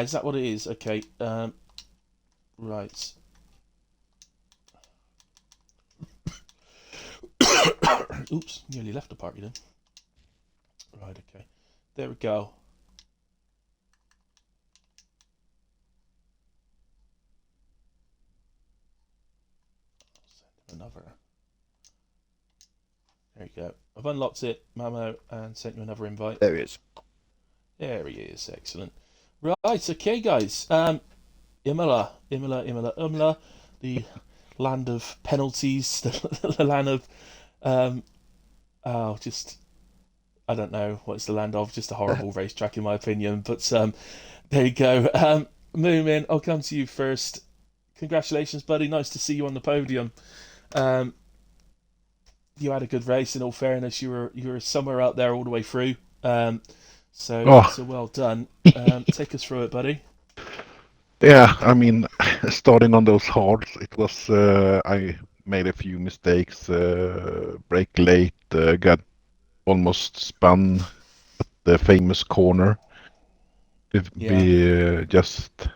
is that what it is? Okay. Right. Oops, nearly left the party then. Right, okay. There we go. I'll send him another. There you go. I've unlocked it, Mamo, and sent you another invite. There he is. There he is. Excellent. Right, okay, guys. Imola, the land of penalties, the land of I don't know what it's the land of, just a horrible racetrack in my opinion, but there you go. Moomin, I'll come to you first. Congratulations, buddy, nice to see you on the podium. You had a good race, in all fairness. You were somewhere out there all the way through, so well done. Take us through it, buddy. Yeah, I mean, starting on those hards, it was I made a few mistakes, brake late, got almost spun at the famous corner. We just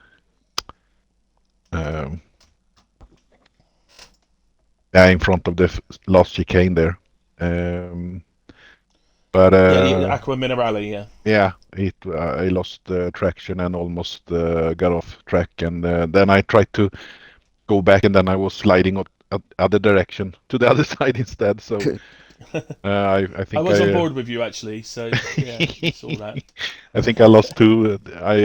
in front of the last chicane there. But the Aqua Minerale, yeah, I lost traction and almost got off track, and then I tried to go back, and then I was sliding other direction to the other side instead. So I I think was on board with you actually, so yeah, saw that. I think I lost two. I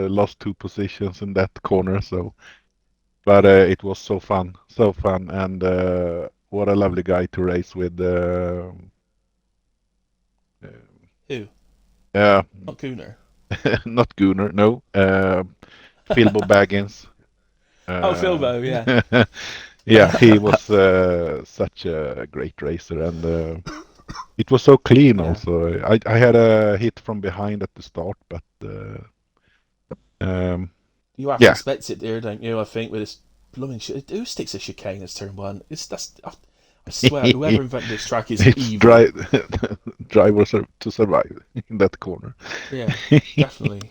lost two positions in that corner. So, but it was so fun, and what a lovely guy to race with. Who? Uh, Not Gunnar. not Gunnar, no. Philbo Baggins. Oh, Philbo, yeah. Yeah, he was such a great racer, and it was so clean. Yeah. Also, I had a hit from behind at the start, but You have to yeah, expect it there, don't you? I think with this blooming shit. Who sticks a chicane as turn one? I swear, whoever invented this track is it's evil. drivers to survive in that corner. Yeah, definitely.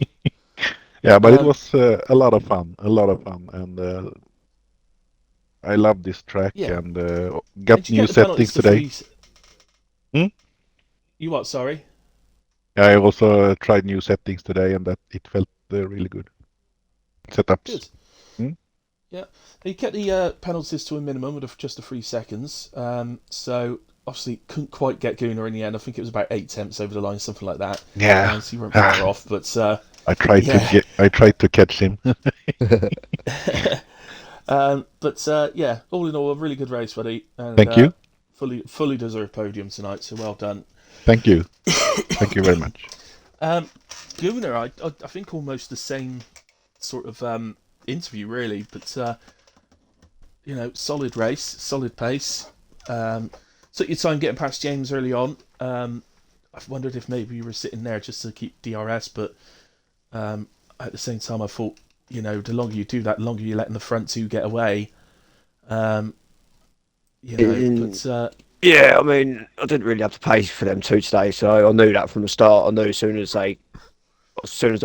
Yeah, but it was a lot of fun, and I love this track Yeah. and And got you new get the penalties settings to today. freeze. Hmm? You what? Sorry. I also tried new settings today, and that it felt really good. Setups. Good. Hmm? Yeah. You kept the penalties to a minimum of just the 3 seconds. So obviously couldn't quite get Gunnar in the end. I think it was about 8 tenths over the line, something like that. Yeah. So you weren't far off, but I tried to catch him. Yeah, all in all, a really good race, buddy, and Thank you. fully deserved podium tonight. So well done. Thank you. Thank you very much. Gunnar, I think almost the same sort of interview really, but solid race, solid pace. Took your time getting past James early on. I've wondered if maybe you were sitting there just to keep DRS, but at the same time, I thought, the longer you do that, the longer you're letting the front two get away. Yeah, I mean, I didn't really have to pay for them two today, so I knew that from the start. I knew as soon as they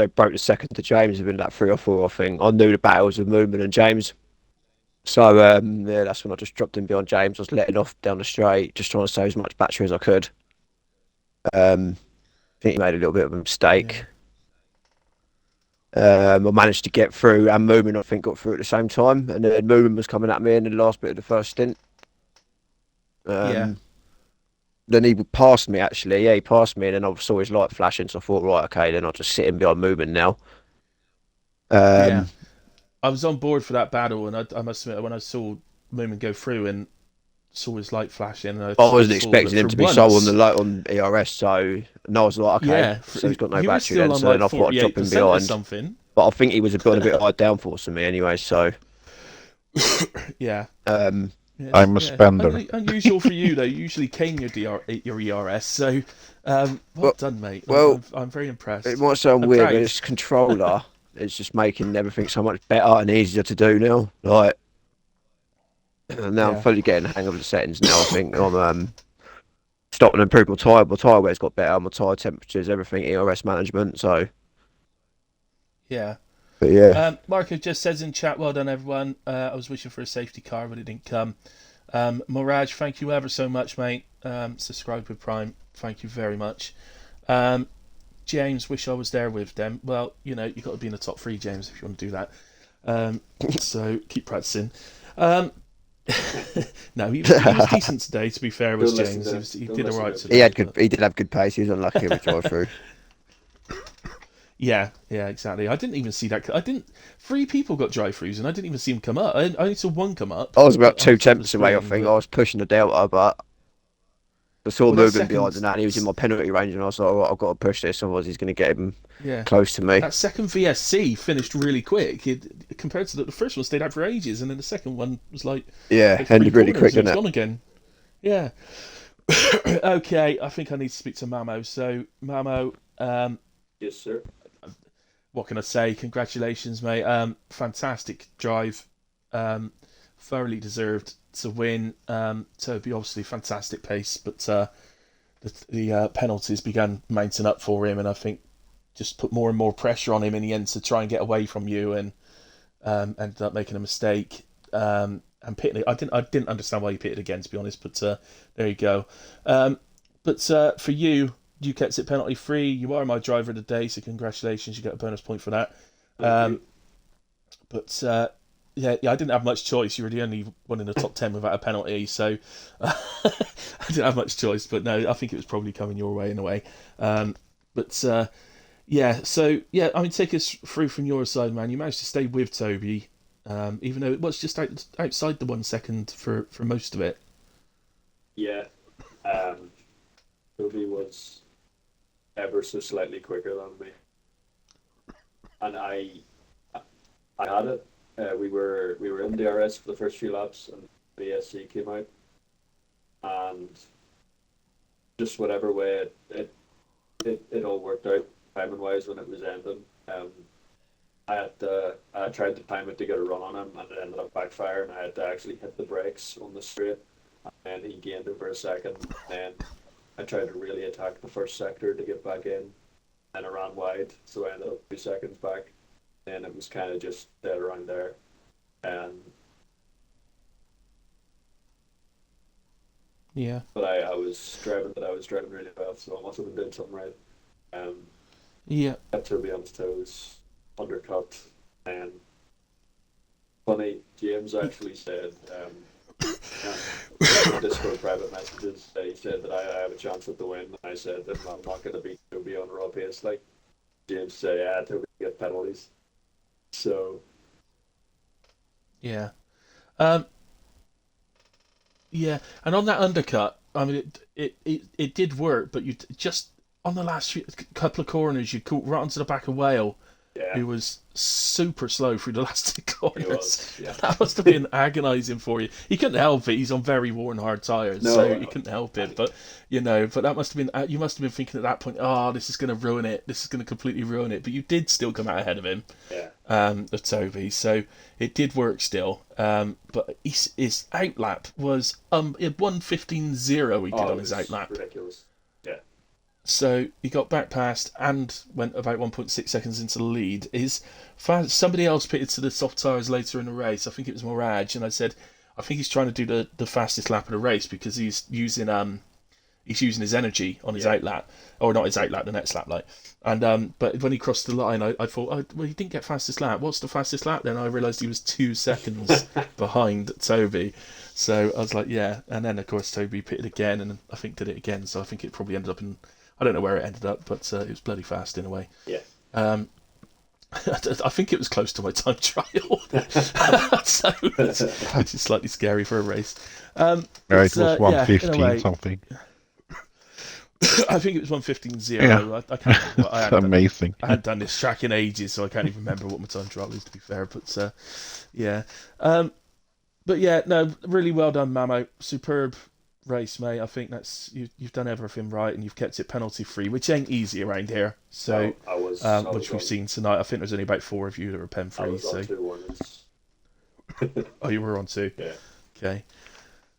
broke the second to James, within that 3 or 4, I think, I knew the battles of Moorman and James. So that's when I just dropped in behind James. I was letting off down the straight, just trying to save as much battery as I could. I think he made a little bit of a mistake. I managed to get through, and Moorman I think got through at the same time, and then Moorman was coming at me in the last bit of the first stint. Then he passed me actually. Yeah, he passed me, and then I saw his light flashing, so I thought, right, okay, then I'll just sit in behind Moorman now. I was on board for that battle, and I must admit, when I saw Moorman go through and saw his light flashing, I wasn't expecting him to be so on ERS, so I was like, okay, so he's got no battery then, so then I thought I'd drop him behind. Something. But I think he was a bit high downforce than me anyway, so yeah. I'm a spender. Unusual for you though. You usually cane your ERS, so well done, mate. Well, I'm very impressed. It might sound weird, but this controller is just making everything so much better and easier to do now. Like now, I'm fully getting the hang of the settings now. I think I'm starting to improve my tyre. My tyre wear's got better. My tyre temperatures, everything, ERS management. So yeah. But yeah. Marco just says in chat, well done everyone. I was wishing for a safety car, but it didn't come. Moraj, thank you ever so much, mate. Subscribe with Prime, thank you very much. James, wish I was there with them. Well, you got to be in the top 3, James, if you want to do that. So keep practicing. No, he was decent today. To be fair, was James. He did all right today. He did have good pace. He was unlucky with drive through. Yeah, exactly. I didn't even see that. 3 people got drive-throughs, and I didn't even see them come up. I only saw one come up. I was about 2 tenths away, I think. I was pushing the Delta, but I saw moving behind and that, and he was in my penalty range, and I was like, oh, I've got to push this, otherwise he's going to get him close to me. That second VSC finished really quick. Compared to the first one, stayed out for ages, and then the second one was like... Yeah, ended really quick, didn't it? Gone again. Yeah. Okay, I think I need to speak to Mamo. So, Mamo... yes, sir. What can I say? Congratulations, mate. Fantastic drive. Thoroughly deserved to win. Toby, obviously, fantastic pace, but the penalties began mounting up for him, and I think just put more and more pressure on him in the end to try and get away from you, and ended up making a mistake. And pitting. I didn't understand why you pitted again, to be honest, but there you go. But for you kept it penalty free. You are my driver of the day, so congratulations. You get a bonus point for that. But I didn't have much choice. You were the only one in the top 10 without a penalty, so I didn't have much choice. But no, I think it was probably coming your way in a way. But yeah, so yeah, I mean, take us through from your side, man. You managed to stay with Toby, even though it was just outside the 1 second for most of it. Yeah, Toby was ever so slightly quicker than me, and I had it. We were in DRS for the first few laps, and BSC came out, and just whatever way it all worked out timing wise when it was ending. I tried to time it to get a run on him, and it ended up backfiring. I had to actually hit the brakes on the straight, and he gained over a second. And I tried to really attack the first sector to get back in, and I ran wide, so I ended up 2 seconds back. And it was kind of just dead around there. And Yeah. but I was driving really well, so I must have been doing something right. Yeah. Kept Toby on his toes, undercut, and funny, James actually said, in Discord private messages, he said that I have a chance at the win, and I said that I'm not going to beat Toby on raw pace. Like, James said, yeah, Toby get penalties. So, Yeah. Yeah, and on that undercut, I mean, it did work, but you just on the last couple of corners, you caught right onto the back of Whale, yeah, who was super slow through the last 2 corners. he was, yeah. That must have been agonising for you. He couldn't help it. He's on very worn, hard tyres, so he couldn't help it. But but that must have been. You must have been thinking at that point, "Oh, this is going to ruin it. This is going to completely ruin it." But you did still come out ahead of him, Yeah. of Toby. So it did work still. But his outlap was 1:15.0. He did on his outlap. Ridiculous. Yeah. So he got back past and went about 1.6 seconds into the lead. Somebody else pitted to the soft tyres later in the race. I think it was Mirage, and I said, I think he's trying to do the fastest lap of the race because he's using his energy on his outlap, or not his outlap, the next lap, like. And but when he crossed the line, I thought, oh, well, he didn't get fastest lap. What's the fastest lap? Then I realised he was 2 seconds behind Toby. So I was like, yeah. And then of course Toby pitted again, and I think did it again. So I think it probably ended up in. I don't know where it ended up, but it was bloody fast in a way. Yeah. I think it was close to my time trial, so which is slightly scary for a race. Yeah, it was 1:15 something. I think it was 1:15.0. Yeah. I can't remember. Amazing. I hadn't done this track in ages, so I can't even remember what my time trial is, to be fair. But yeah. But yeah, no, really well done, Mamo. Superb race, mate. I think you've done everything right, and you've kept it penalty free, which ain't easy around here. So, which we've seen tonight. I think there's only about 4 of you that were pen free. I was on 2 warnings. Oh, you were on 2. Yeah. Okay.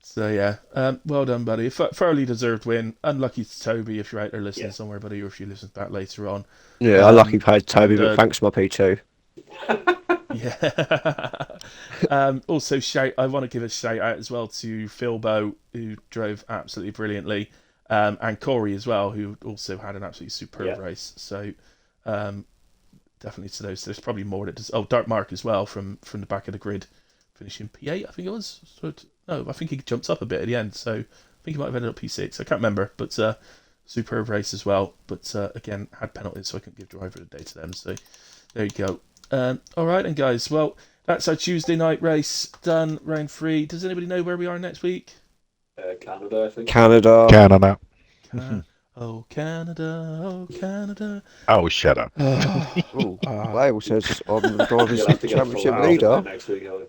So yeah, well done, buddy. Thoroughly deserved win. Unlucky to Toby if you're out there listening somewhere, buddy, or if you listen back later on. Yeah, unlucky paid Toby, but thanks for my P2. Yeah. Also, I want to give a shout out as well to Philbo, who drove absolutely brilliantly, and Corey as well, who also had an absolutely superb race. So definitely to those. There's probably more that does. Oh, Dark Mark as well from the back of the grid, finishing P8, I think it was. No, I think he jumped up a bit at the end, so I think he might have ended up P6. I can't remember, but superb race as well. But again, had penalties, so I couldn't give driver of the day to them. So there you go. All right, and guys, well, that's our Tuesday night race done, round 3. Does anybody know where we are next week? Canada, I think. Canada. Oh, Canada, oh, Canada. Oh, shut up. Wales says on the Drivers' You'll have to get a Championship full leader. hour next week, Ellie.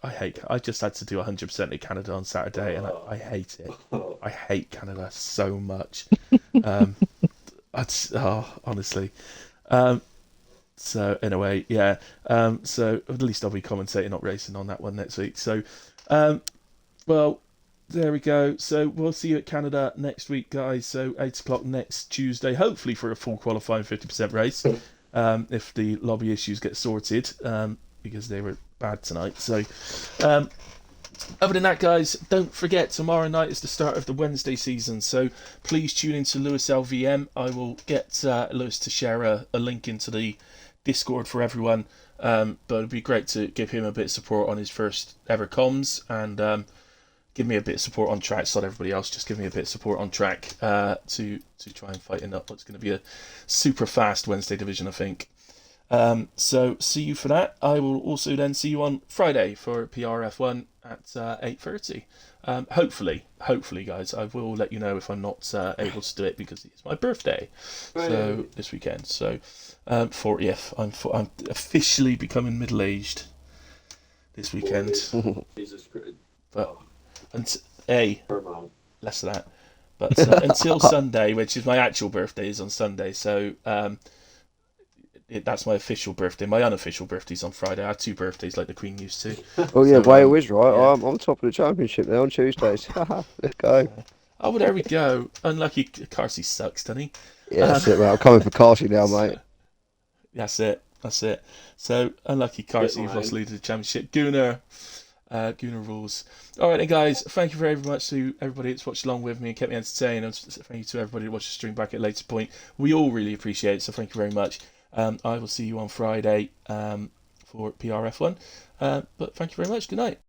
I just had to do 100% of Canada on Saturday, and I hate it. I hate Canada so much. Honestly. So anyway, yeah. So at least I'll be commentating, not racing on that one next week. So, well, there we go. So we'll see you at Canada next week, guys. So 8:00 next Tuesday, hopefully for a full qualifying 50% race, if the lobby issues get sorted, because they were bad tonight. So, other than that, guys, don't forget tomorrow night is the start of the Wednesday season. So please tune into Lewis LVM. I will get Lewis to share a link into the Discord for everyone. But it'd be great to give him a bit of support on his first ever comms, and give me a bit of support on track. It's not everybody else, just give me a bit of support on track to try and fighten up what's going to be a super fast Wednesday division, I think. So see you for that. I will also then see you on Friday for PRF1 at 8:30. Hopefully, guys, I will let you know if I'm not able to do it because it's my birthday. So this weekend. So 40th. I'm officially becoming middle-aged this weekend. Jesus Christ. But less of that. But until Sunday, which is my actual birthday, is on Sunday. So that's my official birthday. My unofficial birthday's on Friday. I had 2 birthdays like the Queen used to. Oh yeah, So, Wales is right. yeah. I'm on top of the championship now on Tuesdays. Let's go. Oh, well, there we go. Unlucky Carsey sucks, doesn't he? Yeah, that's it, mate. I'm coming for Carty now, mate. That's it. So unlucky Carsey, you've lost lead to the championship. Gunnar rules. All right, then, guys. Thank you very much to everybody that's watched along with me and kept me entertained. And thank you to everybody that watched the stream back at a later point. We all really appreciate it. So thank you very much. I will see you on Friday for PRF1. But thank you very much. Good night.